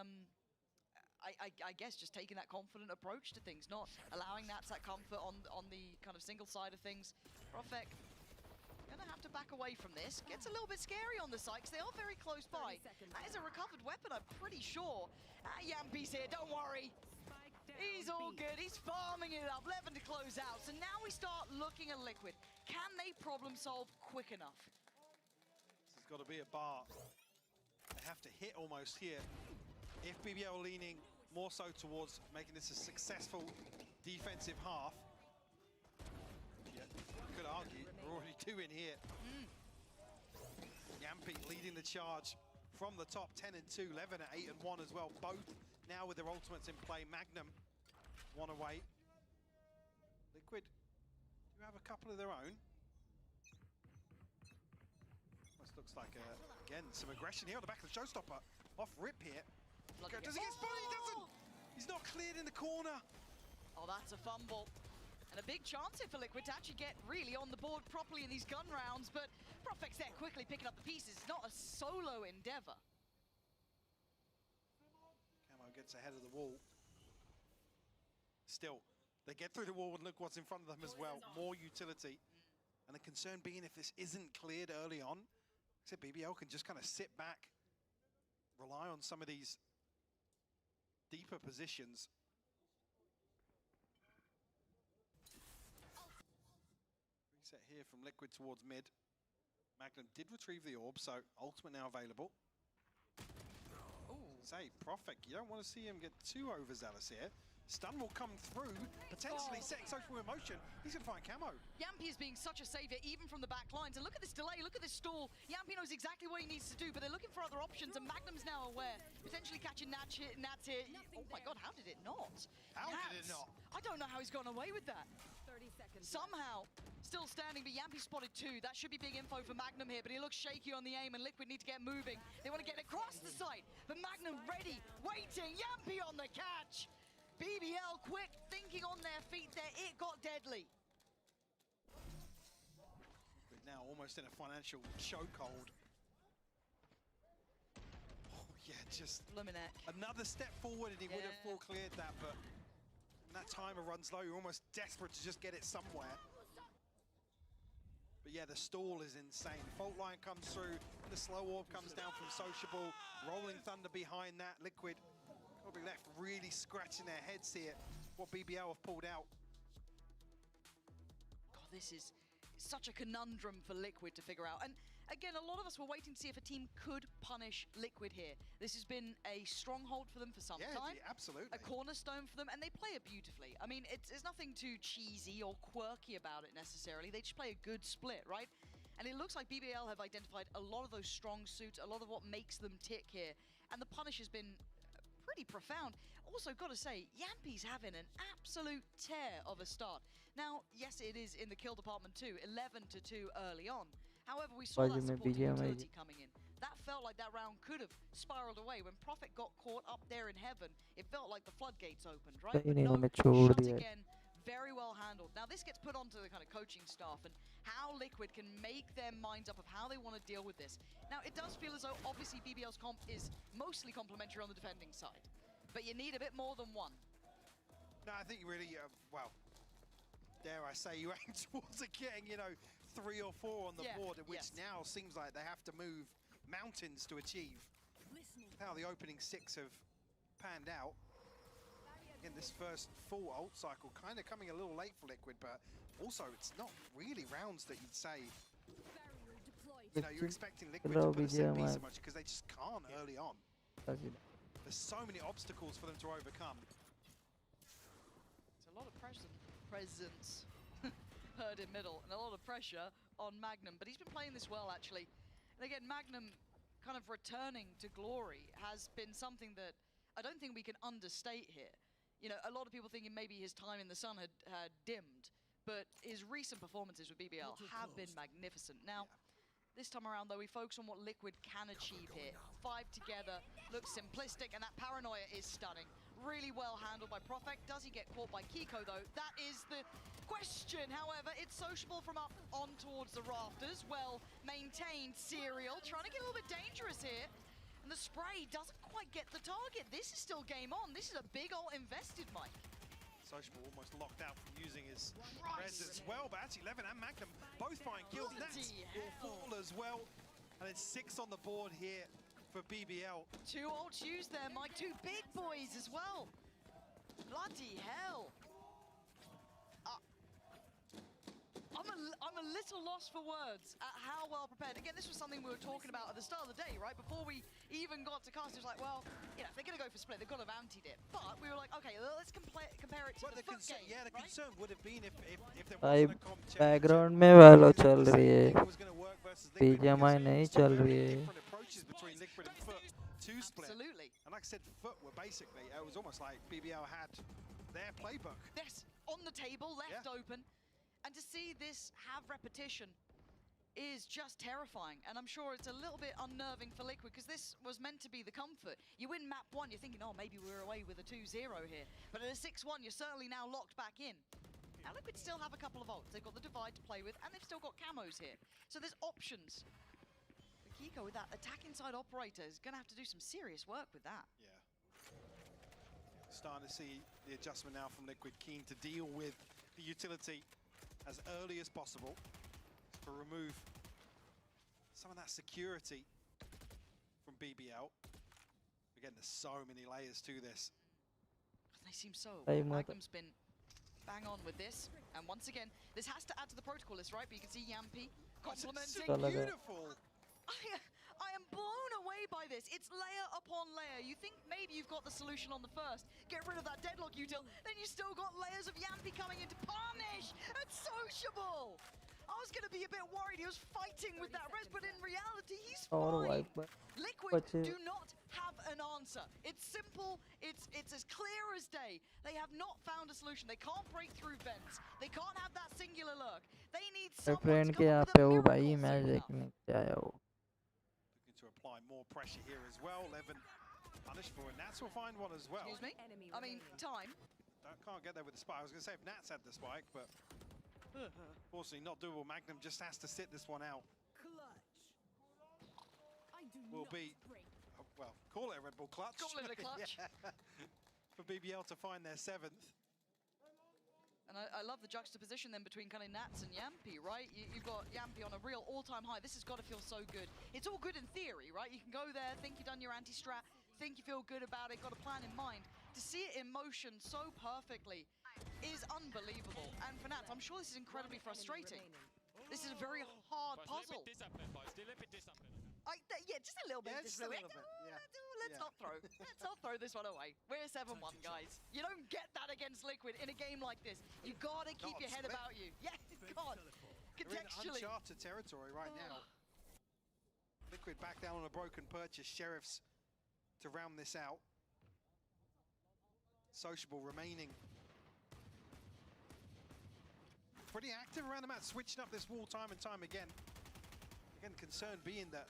I guess just taking that confident approach to things, not allowing that comfort on the kind of single side of things. Profek gonna have to back away from this. Gets a little bit scary on the side, because they are very close by. That is a recovered weapon, I'm pretty sure. Yampy's here, don't worry. He's all good, he's farming it up, Levin to close out. So now we start looking at Liquid. Can they problem solve quick enough? This has got to be a bar. They have to hit almost here. If BBL are leaning more so towards making this a successful defensive half, yeah, could argue we're already 2 in here. Yampy leading the charge from the top, 10 and 2, Levin at 8 and 1 as well. Both now with their ultimates in play. Magnum 1 away. Liquid do have a couple of their own. This looks like, again, some aggression here on the back of the showstopper. Off rip here. Does he get spotted? He doesn't! He's not cleared in the corner. Oh, that's a fumble. And a big chance here for Liquid to actually get really on the board properly in these gun rounds, but Profek's there quickly picking up the pieces. It's not a solo endeavor. Camo gets ahead of the wall. Still, they get through the wall and look what's in front of them as well. More utility. And the concern being, if this isn't cleared early on, like I said, BBL can just kind of sit back, rely on some of these deeper positions. Reset here from Liquid towards mid. Magnum did retrieve the orb, so ultimate now available. Say, Profek, you don't want to see him get too overzealous here. Stun will come through, potentially setting Social in motion. He's going to find Camo. Yampy is being such a savior, even from the back lines. And look at this delay, look at this stall. Yampy knows exactly what he needs to do, but they're looking for other options, and Magnum's now aware. Potentially catching Nats here. Oh my God, how did it not? How did it not? I don't know how he's gone away with that. 30 seconds. Somehow, still standing, but Yampy spotted 2. That should be big info for Magnum here, but he looks shaky on the aim, and Liquid need to get moving. They want to get across the site, but Magnum ready, waiting. Yampy on the catch. BBL quick, thinking on their feet there. It got deadly. But now almost in a financial chokehold. Oh yeah, just Luminac. Another step forward and he would have full cleared that, but when that timer runs low, you're almost desperate to just get it somewhere. But yeah, the stall is insane. Fault line comes through, the slow orb comes down from Sociable, Rolling Thunder behind that. Liquid probably left really scratching their heads here. What BBL have pulled out. God, this is such a conundrum for Liquid to figure out. And again, a lot of us were waiting to see if a team could punish Liquid here. This has been a stronghold for them for some time. Yeah, absolutely. A cornerstone for them, and they play it beautifully. I mean, there's nothing too cheesy or quirky about it necessarily. They just play a good split, right? And it looks like BBL have identified a lot of those strong suits, a lot of what makes them tick here. And the punish has been pretty profound. Also, gotta say, Yampi's having an absolute tear of a start. Now, yes, it is in the kill department too, 11-2 early on. However, we saw that supporting utility coming in. That felt like that round could have spiraled away. When Prophet got caught up there in heaven, it felt like the floodgates opened, right? But no, shut again, very well handled. Now, this gets put onto the kind of coaching staff and how Liquid can make their minds up of how they want to deal with this. Now, it does feel as though, obviously, BBL's comp is mostly complementary on the defending side, but you need a bit more than one. No, I think really, well, dare I say, you aim towards getting, you know, 3 or 4 on the board, which now seems like they have to move mountains to achieve. How the opening 6 have panned out. In this first full ult cycle, kind of coming a little late for Liquid, but also it's not really rounds that you'd say, you know, you're expecting Liquid to put a set piece so much because they just can't early on. There's so many obstacles for them to overcome. It's a lot of presence heard in middle, and a lot of pressure on Magnum, but he's been playing this well, actually. And again, Magnum kind of returning to glory has been something that I don't think we can understate here. You know, a lot of people thinking maybe his time in the sun had dimmed, but his recent performances with BBL have been magnificent. Now, this time around, though, we focus on what Liquid can achieve here. 5 together, looks simplistic, and that paranoia is stunning. Really well handled by Prophet. Does he get caught by Kiko, though? That is the question. However, it's Sociable from up on towards the rafters. Well maintained, Serial, trying to get a little bit dangerous here. And the spray doesn't quite get the target. This is still game on. This is a big ult invested, Mike. Sociable almost locked out from using his res as well, but actually Levin and Magnum both find kills. That's will fall as well. And it's 6 on the board here for BBL. 2 ults used there, Mike. 2 big boys as well. Bloody hell. I'm a little lost for words at how well prepared. Again, this was something we were talking about at the start of the day, right? Before we even got to cast, it was like, well, you know, if they're going to go for split, they've got to have antied it. But we were like, okay, let's compare it to the foot game, yeah, the right? concern would have been if there wasn't a comp championship. Background में वालो चल रही है BGMI नहीं चल रही है Absolutely. And like I said, Foot were basically, it was almost like BBL had their playbook. Yes, on the table, left open. And to see this have repetition is just terrifying. And I'm sure it's a little bit unnerving for Liquid because this was meant to be the comfort. You win map 1, you're thinking, oh, maybe we're away with a 2-0 here. But at a 6-1, you're certainly now locked back in. Now Liquid still have a couple of ults. They've got the Divide to play with, and they've still got camos here. So there's options. But Kiko with that attack inside operator is going to have to do some serious work with that. Yeah. Starting to see the adjustment now from Liquid, keen to deal with the utility as early as possible to remove some of that security from BBL. Again, there's so many layers to this. They seem so. Magnum's been bang on with this. And once again, this has to add to the protocol list, right? But you can see Yampi complimenting. Beautiful. I am blown away by this. It's layer upon layer. You think maybe you've got the solution on the first. Get rid of that deadlock util. Then you still got layers of Yampi coming in to punish. It's Sociable. I was going to be a bit worried he was fighting with that res, but in reality, he's fine. Liquid do not have an answer. It's simple. It's as clear as day. They have not found a solution. They can't break through vents. They can't have that singular lurk. They need someone to come up with a miracle. Looking to apply more pressure here as well. Levin punished for it. Nats will find one as well. Excuse me? I mean, time. Can't get there with the spike. I was going to say if Nats had the spike, but unfortunately not doable. Magnum just has to sit this one out. Will be, well, call it a Red Bull clutch. Call it a clutch. For BBL to find their 7th. And I love the juxtaposition then between kind of Nats and Yampy, right? You've got Yampy on a real all-time high. This has got to feel so good. It's all good in theory, right? You can go there, think you've done your anti-strat, think you feel good about it, got a plan in mind. To see it in motion so perfectly is unbelievable. And for Nats, I'm sure this is incredibly frustrating. This is a very hard puzzle. Yeah, just a little bit. Yeah, just a little bit. Yeah. Let's not throw. Let's not throw this one away. We're 7-1, guys. You don't get that against Liquid in a game like this. You gotta keep your head about you. Yeah, God. They're in Contextually. uncharted territory right now. Liquid back down on a broken purchase. Sheriffs to round this out. Sociable remaining pretty active around the map, switching up this wall time and time again. Again, concern being that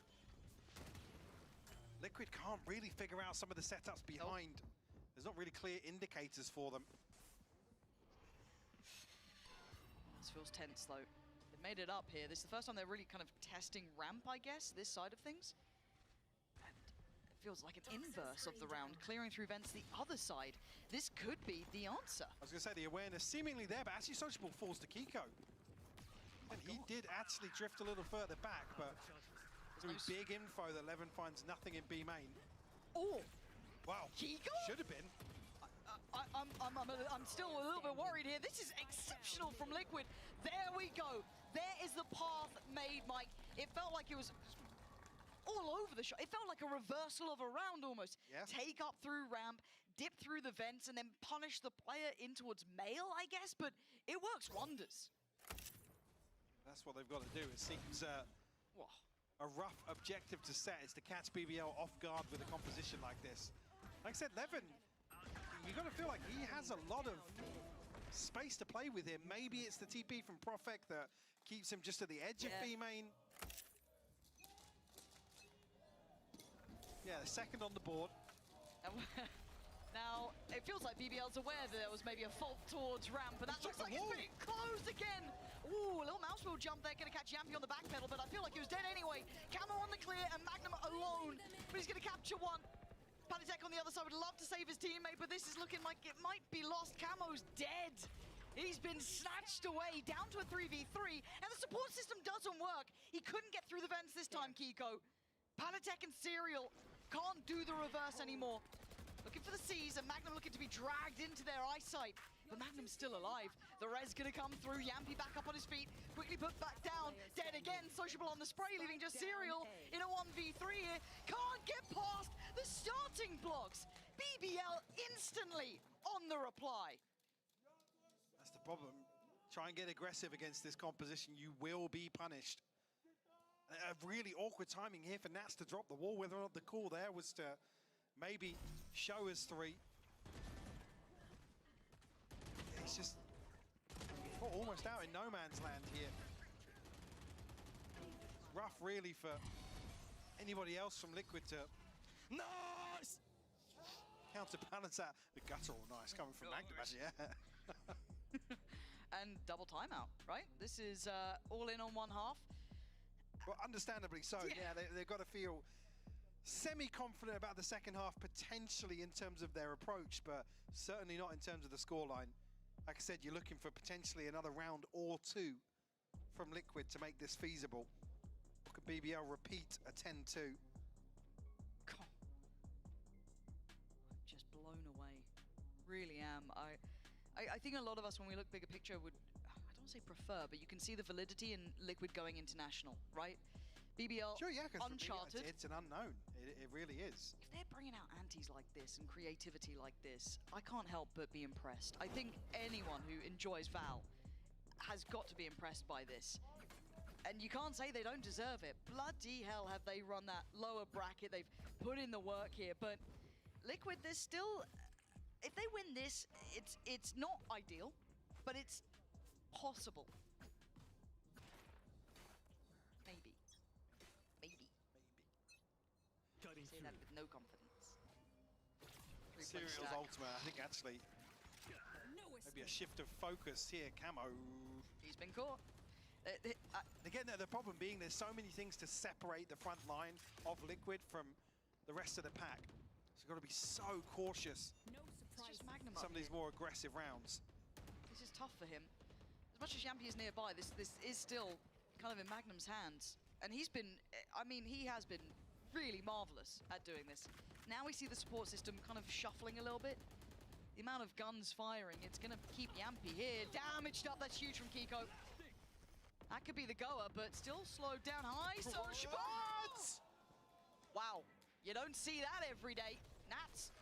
Liquid can't really figure out some of the setups behind. There's not really clear indicators for them. This feels tense, though. They've made it up here. This is the first time they're really kind of testing ramp, I guess, this side of things. And it feels like an inverse of the round, clearing through vents the other side. This could be the answer. I was going to say, the awareness seemingly there, but actually Sociable falls to Kiko. And he did actually drift a little further back, but there's big info that Levin finds nothing in B main. Oh! Wow. Kiko? Should have been. I'm still a little bit worried here. This is exceptional from Liquid. There we go. There is the path made, Mike. It felt like it was all over the shot. It felt like a reversal of a round almost. Yeah. Take up through ramp, dip through the vents, and then punish the player in towards mail, I guess, but it works wonders. That's what they've got to do. It seems a rough objective to set is to catch BBL off guard with a composition like this. Like I said, Levin, you got to feel like he has a lot of space to play with him. Maybe it's the TP from Profek that keeps him just at the edge of B main. Yeah, the second on the board. Now, it feels like BBL's aware that there was maybe a fault towards ramp, but that looks like it's pretty close again. Ooh, a little mouse wheel jump there, gonna catch Yampy on the back pedal, but I feel like he was dead anyway. Camo on the clear and Magnum alone, but he's gonna capture one. Panitek on the other side would love to save his teammate, but this is looking like it might be lost. Camo's dead. He's been snatched away, down to a 3v3, and the support system doesn't work. He couldn't get through the vents this time, Kiko. Panitek and Serial can't do the reverse anymore. Looking for the C's, and Magnum looking to be dragged into their eyesight. But Magnum's still alive. The res gonna come through. Yampy back up on his feet. Quickly put back down. Dead again. Sociable on the spray, leaving just Serial in a 1v3 here. Can't get past the starting blocks. BBL instantly on the reply. That's the problem. Try and get aggressive against this composition. You will be punished. A really awkward timing here for Nats to drop the wall. Whether or not the call there was to maybe show us 3. It's just almost out in no man's land here. Rough really for anybody else from Liquid to counterbalance that. The guttural nice coming from Magnum, yeah. And double timeout, right? This is all in on one half. Well, understandably so, yeah. They've got to feel semi-confident about the second half, potentially in terms of their approach, but certainly not in terms of the scoreline. Like I said, you're looking for potentially another round or 2 from Liquid to make this feasible. Could BBL repeat a 10-2? I'm just blown away. Really am. I think a lot of us, when we look bigger picture, would, I don't want to say prefer, but you can see the validity in Liquid going international, right? BBL, sure, yeah, uncharted. It's an unknown. It really is. If they're bringing out antis like this and creativity like this, I can't help but be impressed. I think anyone who enjoys Val has got to be impressed by this. And you can't say they don't deserve it. Bloody hell have they run that lower bracket. They've put in the work here. But Liquid, there's still... If they win this, it's not ideal, but it's possible. Maybe. Say that with no confidence. Serial's ultimate, I think actually, maybe a shift of focus here. Camo. He's been caught. Again, the problem being there's so many things to separate the front line of Liquid from the rest of the pack. So you've got to be so cautious. It's just Magnum some of these more aggressive rounds. This this is tough for him. As much as Yampi is nearby, this is still kind of in Magnum's hands. And he's been, I mean, he has been really marvelous at doing this. Now we see the support system kind of shuffling a little bit. The amount of guns firing, it's gonna keep Yampi here. Damaged up, that's huge from Kiko. That could be the goer, but still slowed down high. Sociable! Wow, you don't see that every day. Nats,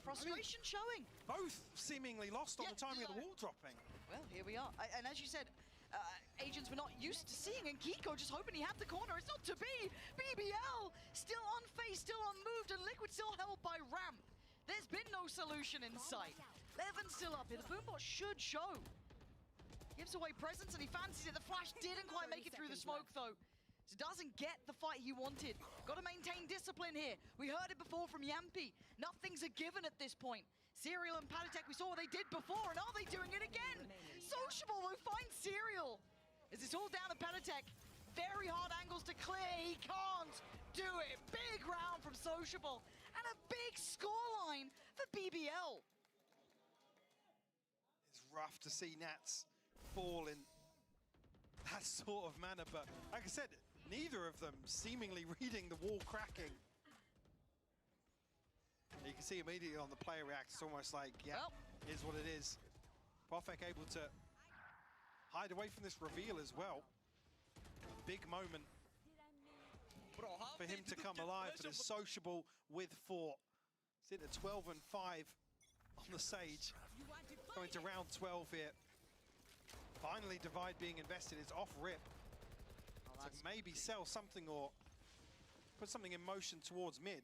frustration showing. Both seemingly lost on the timing of the wall dropping. Well, here we are. And as you said, agents were not used to seeing, and Kiko just hoping he had the corner. It's not to be. BBL still unfazed, still unmoved, and Liquid still held by Ramp. There's been no solution in sight. Levin's still up here. The Boombot should show. Gives away presence, and he fancies it. The flash didn't quite make it through the smoke, though. So doesn't get the fight he wanted. Got to maintain discipline here. We heard it before from Yampi. Nothing's a given at this point. Serial and Patatek, we saw what they did before, and are they doing it again? Sociable will find Serial. Is this all down to Patatek? Very hard angles to clear. He can't do it. Big round from Sociable. And a big scoreline for BBL. It's rough to see Nats fall in that sort of manner, but like I said, neither of them seemingly reading the wall cracking. You can see immediately on the player react, it's almost like, yeah, here's what it is. Profek able to hide away from this reveal as well. Big moment for him to come alive, but it's Sociable with 4. Sit at 12 and 5 on the Sage. Going to round 12 here. Finally, Divide being invested is off rip. To maybe sell something or put something in motion towards mid.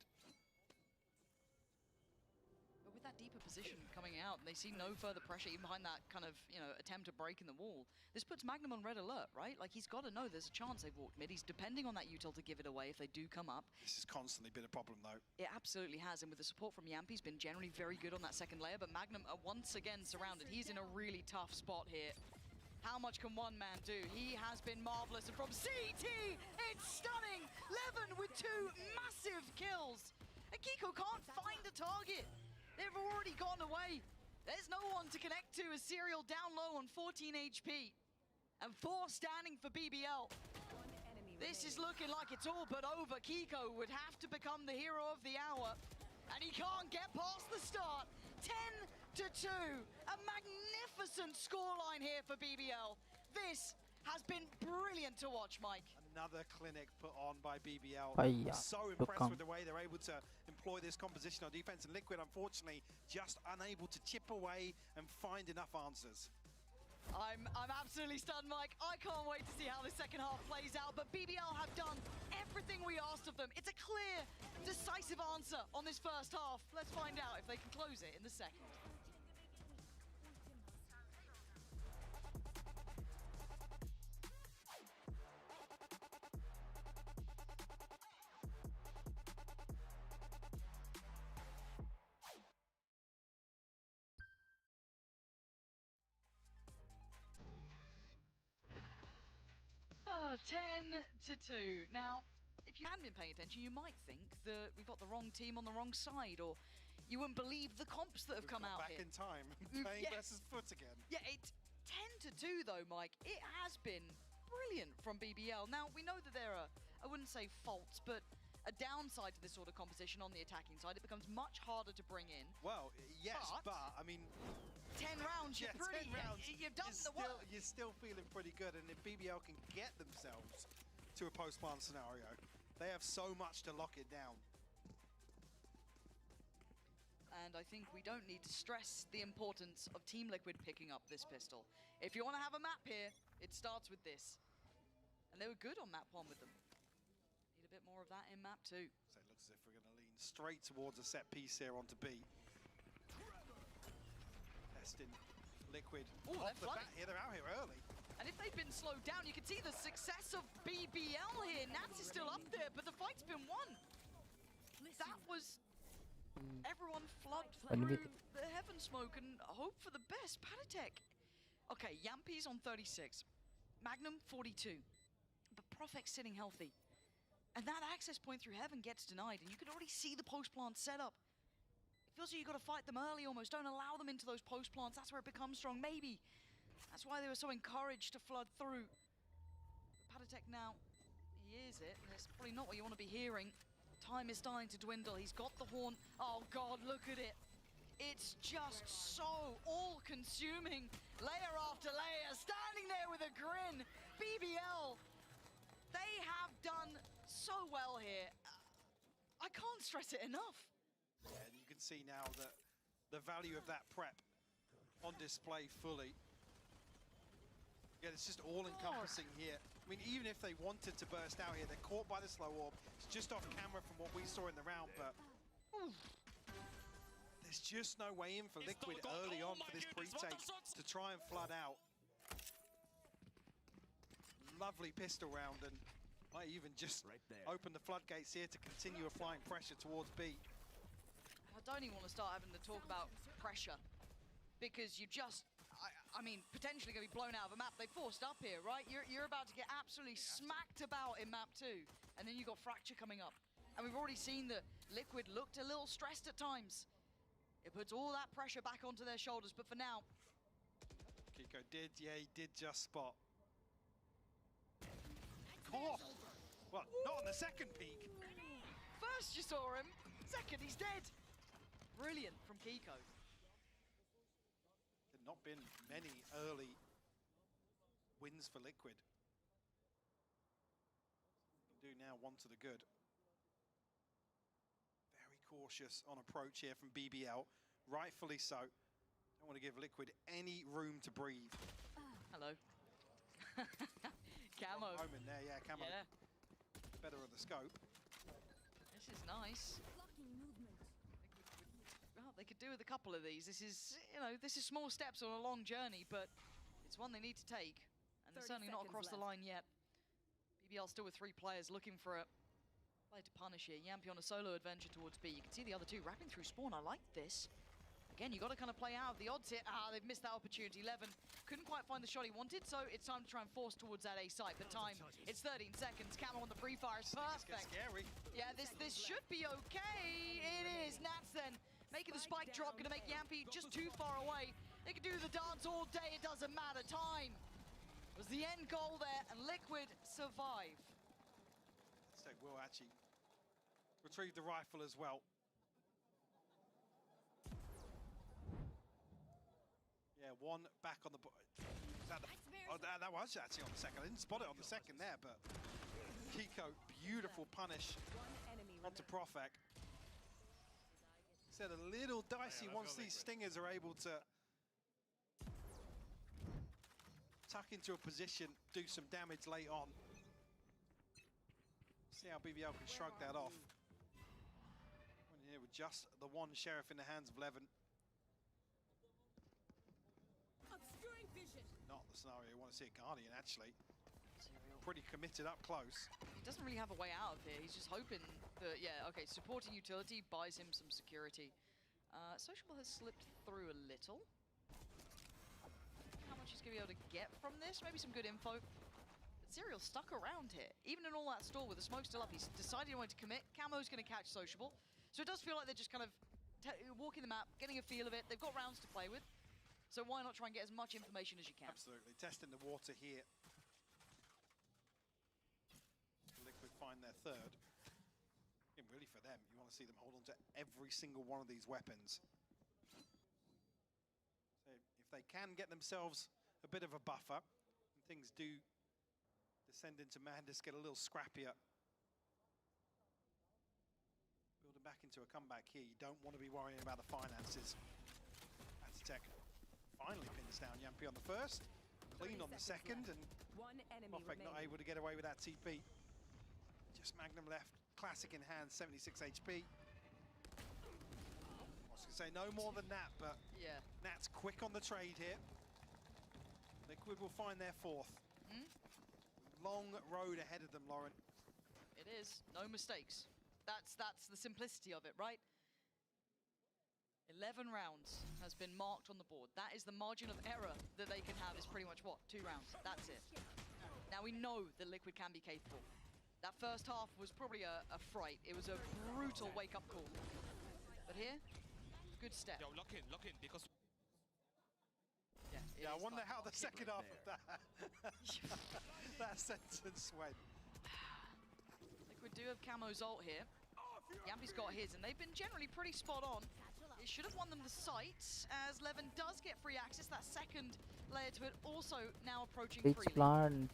But with that deeper position coming out, and they see no further pressure even behind that kind of, you know, attempt to break in the wall. This puts Magnum on red alert, right? Like, he's got to know there's a chance they've walked mid. He's depending on that util to give it away if they do come up. This has constantly been a problem, though. It absolutely has, and with the support from Yampi, he's been generally very good on that second layer, but Magnum are once again surrounded. He's in a really tough spot here. How much can one man do? He has been marvelous, and from CT, it's stunning! Levin with 2 massive kills! And Kiko can't find a target. They've already gone away. There's no one to connect to as Serial down low on 14 HP. And 4 standing for BBL. This is looking like it's all but over. Kiko would have to become the hero of the hour. And he can't get past the start. 10-2. A magnificent scoreline here for BBL. This has been brilliant to watch, Mike. Another clinic put on by BBL. Yeah, So impressed with the way they're able to employ this composition on defense, and Liquid, unfortunately, just unable to chip away and find enough answers. I'm absolutely stunned, Mike. I can't wait to see how the second half plays out, but BBL have done everything we asked of them. It's a clear, decisive answer on this first half. Let's find out if they can close it in the second. Oh, 10-2. Now, if you hadn't been paying attention, you might think that we've got the wrong team on the wrong side, or you wouldn't believe the comps that have come out back here. in time, playing versus Foot again. Yeah, it's 10-2 though, Mike. It has been brilliant from BBL. Now, we know that there are, I wouldn't say faults, but a downside to this sort of composition on the attacking side. It becomes much harder to bring in. Well, yes, but I mean, 10 rounds, you're 10 rounds, you've done the work. You're still feeling pretty good, and if BBL can get themselves to a post-plant scenario, they have so much to lock it down. And I think we don't need to stress the importance of Team Liquid picking up this pistol. If you want to have a map here, it starts with this. And they were good on map 1 with them. Need a bit more of that in map 2. So it looks as if we're going to lean straight towards a set piece here onto B. Testing Liquid off the bat here. They're out here early. And if they've been slowed down, you can see the success of BBL here. Nats is still up there, but the fight's been won. That was everyone flood through the heaven smoke and hope for the best. Patatek. Okay, Yampi's on 36. Magnum 42. But Profek's sitting healthy. And that access point through heaven gets denied, and you can already see the post plant setup. It feels like you've got to fight them early almost. Don't allow them into those post plants. That's where it becomes strong. Maybe That's why they were so encouraged to flood through. Patatek now, he hears it, and it's probably not what you want to be hearing. Time is starting to dwindle. He's got the horn. Oh God, look at it. It's just so all-consuming. Layer after layer, standing there with a grin. BBL, they have done so well here. I can't stress it enough. Yeah, and you can see now that the value of that prep on display fully. Yeah, it's just all-encompassing here. I mean, even if they wanted to burst out here, they're caught by the slow orb. It's just off camera from what we saw in the round, but there's just no way in for Liquid early on for this pre-take to try and flood out. Lovely pistol round, and might even just open the floodgates here to continue applying pressure towards B. I don't even want to start having to talk about pressure, because you just, I mean, potentially going to be blown out of a map. They forced up here, right? You're about to get absolutely smacked about in map 2, and then you got Fracture coming up. And we've already seen that Liquid looked a little stressed at times. It puts all that pressure back onto their shoulders, but for now... Kiko did, yeah, he did just spot. Oh, well, not on the second peak. First you saw him, second he's dead. Brilliant from Kiko. There's not been many early wins for Liquid. Can do now one to the good. Very cautious on approach here from BBL, rightfully so. Don't want to give Liquid any room to breathe. Hello. Camo. Moment there, yeah, Camo. Yeah. Better of the scope. This is nice. Well, they could do with a couple of these. This is, you know, this is small steps on a long journey, but it's one they need to take. And they're certainly not across the line yet. BBL still with 3 players looking for a play to punish here. Yampy on a solo adventure towards B. You can see the other two wrapping through spawn. I like this. Again, you got to kind of play out of the odds here. Ah, they've missed that opportunity. 11 couldn't quite find the shot he wanted, so it's time to try and force towards that A site. But time, it's 13 seconds. Camo on the pre-fire is perfect. Scary. Yeah, this should be okay. It is. Nats then making the spike drop, gonna make Yampy just too far away. They can do the dance all day, it doesn't matter. Time was the end goal there, and Liquid survive. So we'll actually retrieve the rifle as well. Yeah, one back on the... that was actually on the second. I didn't spot it on the second there, but Kiko, beautiful punish onto Profek. Said a little dicey once these stingers are able to tuck into a position, do some damage late on. See how BBL can shrug that off. Here with just the one sheriff in the hands of Levin. Not the scenario you want to see a Guardian, actually. Pretty committed up close. He doesn't really have a way out of here. He's just hoping that, yeah, okay, supporting utility buys him some security. Sociable has slipped through a little. How much he's going to be able to get from this? Maybe some good info. But Serial's stuck around here. Even in all that stall with the smoke still up, he's decided he wanted to commit. Camo's going to catch Sociable. So it does feel like they're just kind of walking the map, getting a feel of it. They've got rounds to play with. So why not try and get as much information as you can? Absolutely. Testing the water here. Liquid find their third. And really for them, you want to see them hold on to every single one of these weapons. So if they can get themselves a bit of a buffer, and things do descend into madness, get a little scrappier. Building back into a comeback here. You don't want to be worrying about the finances. Atatech finally pins down Yampy on the first, clean on the second, and Profek not able to get away with that TP. Just Magnum left, classic in hand, 76 HP. I was going to say no more than that, but yeah, Nat's quick on the trade here. Liquid will find their fourth. Long road ahead of them, Lauren. It is, no mistakes. That's the simplicity of it, right? 11 rounds has been marked on the board. That is the margin of error that they can have is pretty much what? 2 rounds, that's it. Now we know that Liquid can be capable. That first half was probably a fright. It was a brutal wake-up call. But here, good step. Yo, lock in, because... Yeah, Yeah, I is wonder like how the knocking second half of that that sentence went. Liquid do have Camo's ult here. Yampi's got his, and they've been generally pretty spot on. It should have won them the sights, as Levin does get free access. That second layer to it also now approaching Bridge freely. plant.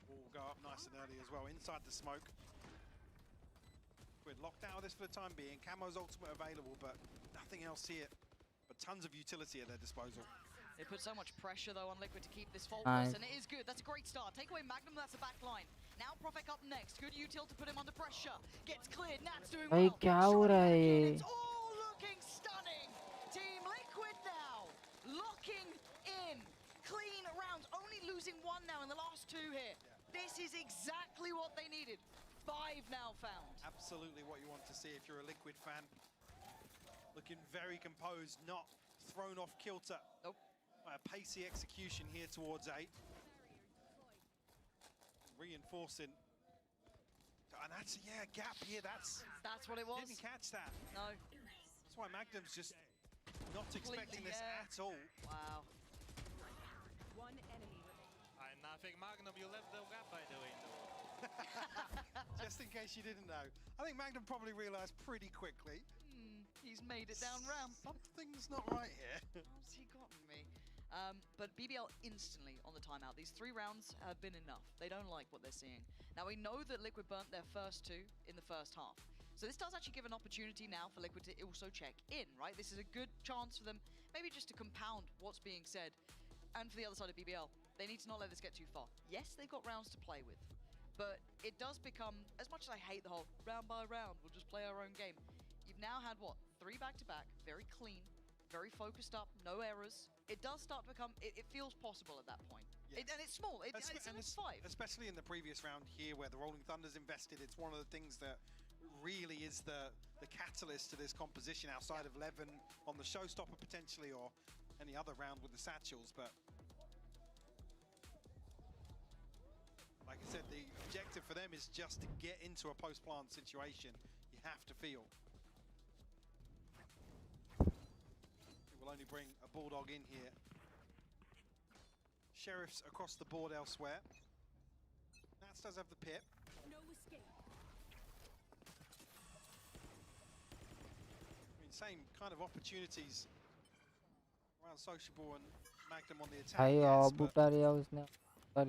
Will go up nice and early as well, inside the smoke. We're locked out of this for the time being. Camo's ultimate available, but nothing else here. But tons of utility at their disposal. They put so much pressure, though, on Liquid to keep this faultless, Nice. and it is good. That's a great start. Take away Magnum, that's the back line. Now Profek up next. Good util to put him under pressure. Gets cleared. Nat's doing भाई well. क्या हो Shot रहा back है in. ये? It's all looking stunning. Team Liquid now locking in. Clean rounds. Only losing one now in the last two here. This is exactly what they needed. 5 now found. Absolutely what you want to see if you're a Liquid fan. Looking very composed, not thrown off kilter. Nope. By a pacey execution here towards 8. Reinforcing. And that's, yeah, gap here, that's what it was. didn't catch that. No. That's why Magnum's just not expecting this yeah. at all. Wow. One enemy remaining. I nothing Magnum, you left the gap by the window. Just in case you didn't know. I think Magnum probably realized pretty quickly. He's made it down ramp. Something's not right here. How's he gotten me? But BBL instantly on the timeout. These 3 rounds have been enough. They don't like what they're seeing. Now we know that Liquid burnt their first 2 in the first half. So this does actually give an opportunity now for Liquid to also check in, right? This is a good chance for them, maybe just to compound what's being said. And for the other side of BBL, they need to not let this get too far. Yes, they've got rounds to play with, but it does become, as much as I hate the whole round by round, we'll just play our own game. You've now had, what, 3 back-to-back, very clean, very focused up, no errors. It does start to become, it feels possible at that point. Yeah. And it's small, it's And 5. especially in the previous round here where the Rolling Thunder's invested, it's one of the things that really is the catalyst to this composition outside of Levin on the showstopper potentially, or any other round with the satchels. But like I said, the objective for them is just to get into a post-plant situation. You have to feel. It will only bring a Bulldog in here. Sheriffs across the board elsewhere. Nats does have the pip. No escape. I mean, same kind of opportunities around Sociable and Magnum on the attack. भाई Yes, but बूटा लिया उसने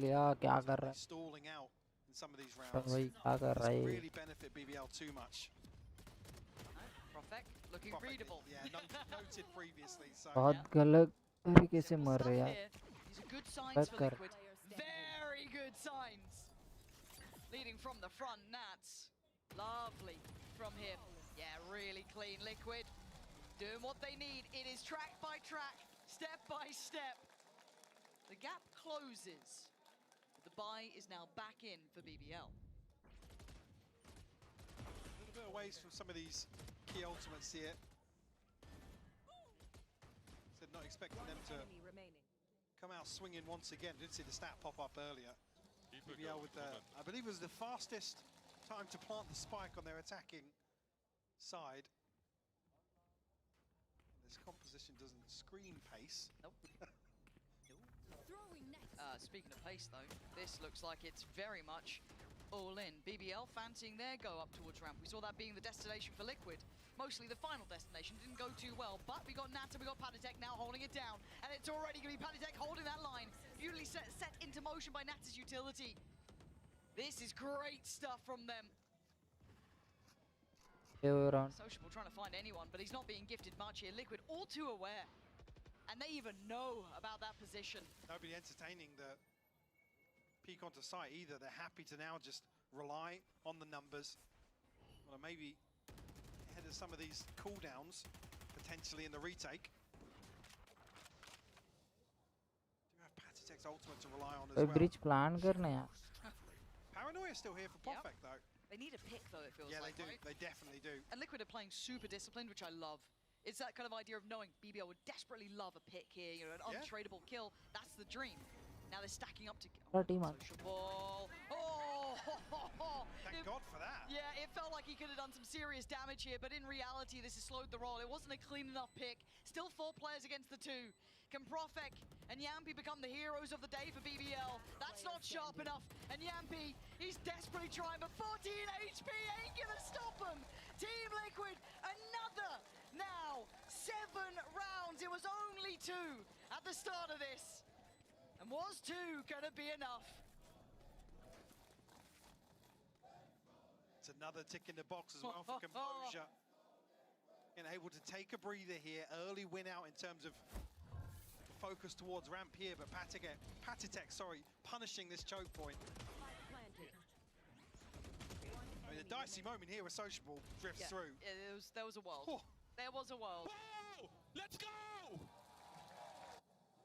लिया क्या कर रहा stalling out in some of these है rounds भाई क्या कर रहा doesn't है really benefit BBL too much. Profek looking Profit, readable. Yeah, noted previously. So बहुत गलत तरीके से Simple मर stuff रहे हैं here. These are good signs Bad for कर Liquid. Very good signs. Leading from the front, Nats. Lovely from him. Yeah, really clean Liquid. Doing what they need. It is track by track, step by step. The gap closes. The buy is now back in for BBL. a little bit away from some of these key ultimates here. Said not expecting them to Enemy remaining. come out swinging once again. Did see the stat pop up earlier. Keep it BBL going, with the, keep it. I believe it was the fastest time to plant the spike on their attacking side. This composition doesn't scream pace. Nope. Throwing next. Speaking of pace, though, this looks like it's very much all in. BBL fancying their go up towards ramp. We saw that being the destination for Liquid. Mostly the final destination didn't go too well, but we got Nat and we got Patatek now holding it down. And it's already going to be Patatek holding that line. Beautifully set into motion by Nat's utility. This is great stuff from them. around Sociable trying to find anyone, but he's not being gifted much here. Liquid all too aware. And they even know about that position. Nobody entertaining the peek onto site either. They're happy to now just rely on the numbers. Well, maybe ahead of some of these cooldowns, potentially in the retake. Do have Patatek's ultimate to rely on as कोई well. Bridge plan करना यार Paranoia still here for Yep. Perfect though. They need a pick, though, it feels Yeah, like, they do. right? They definitely do. And Liquid are playing super disciplined, which I love. It's that kind of idea of knowing BBL would desperately love a pick here, you know, an Yeah. untradeable kill. That's the dream. Now they're stacking up to What team are- Social ball. Oh! Thank God for that. Yeah, it felt like he could have done some serious damage here, but in reality, this has slowed the roll. It wasn't a clean enough pick. Still 4 players against the 2. Can Profek and Yampi become the heroes of the day for BBL? That's not sharp enough. And Yampi, he's desperately trying, but 14 HP ain't gonna stop him. Team Liquid, another now 7 rounds. It was only 2 at the start of this. And was 2 gonna be enough? It's another tick in the box as well for composure. And able to take a breather here. Early win out in terms of focus towards ramp here, but Patitek, punishing this choke point. I mean, the dicey moment here where Sociable drifts through. Yeah, there was a world. Oh. There was a world. Whoa! Let's go!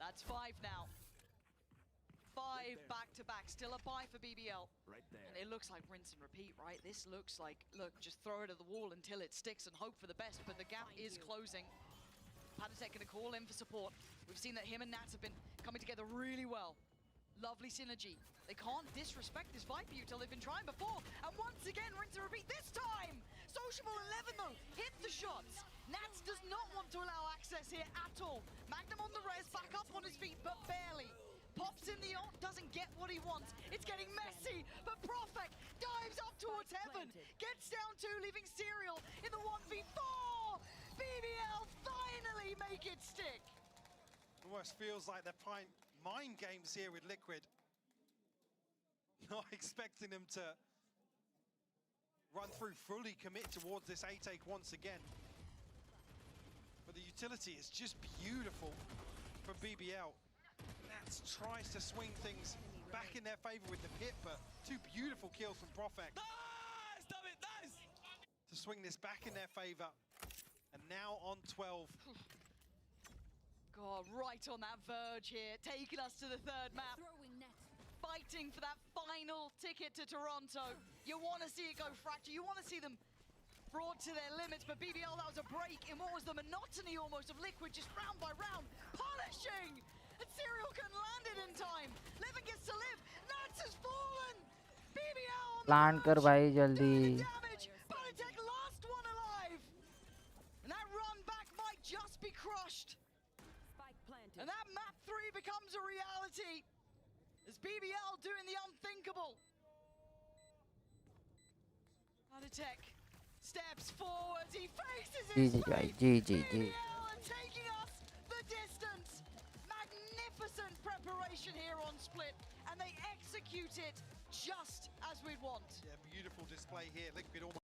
That's 5 now. 5 back-to-back. Still a bye for BBL. Right there. And it looks like rinse and repeat, right? This looks like, look, just throw it at the wall until it sticks and hope for the best, but the gap is closing. Patitek gonna call in for support. We've seen that him and Nats have been coming together really well. Lovely synergy. They can't disrespect this Viper util they've been trying before. And once again, rinse and repeat. This time, Sociable 11 though, hit the shots. Nats does not want to allow access here at all. Magnum on the res, back up on his feet, but barely. Pops in the ult, doesn't get what he wants. It's getting messy, but Profek dives up towards heaven. Gets down 2, leaving Serial in the 1v4. BBL finally make it stick. Almost feels like they're playing mind games here with Liquid. Not expecting them to run through, fully commit towards this A-take once again. But the utility is just beautiful from BBL. Nats tries to swing things back in their favor with the pit, but 2 beautiful kills from Profek. Nice! Stop it! Nice! To swing this back in their favor. And now on 12. God, right on that verge here, taking us to the 3rd map. Fighting for that final ticket to Toronto. You want to see it go fracture. You want to see them brought to their limits, but BBL, that was a break in what was the monotony almost of Liquid, just round by round, polishing! And Serial can land it in time. Levin gets to live. Nats has fallen. BBL on Land the कर verge, भाई doing जल्दी. the damage. Patitek last one alive. And that run back might just be crushed. And that map 3 becomes a reality. As BBL doing the unthinkable. Patitek steps forward. He faces his GG भाई fate. GG. BBL are taking us the distance. Magnificent preparation here on Split, and they execute it just as we'd want. Yeah, beautiful display here. Liquid almost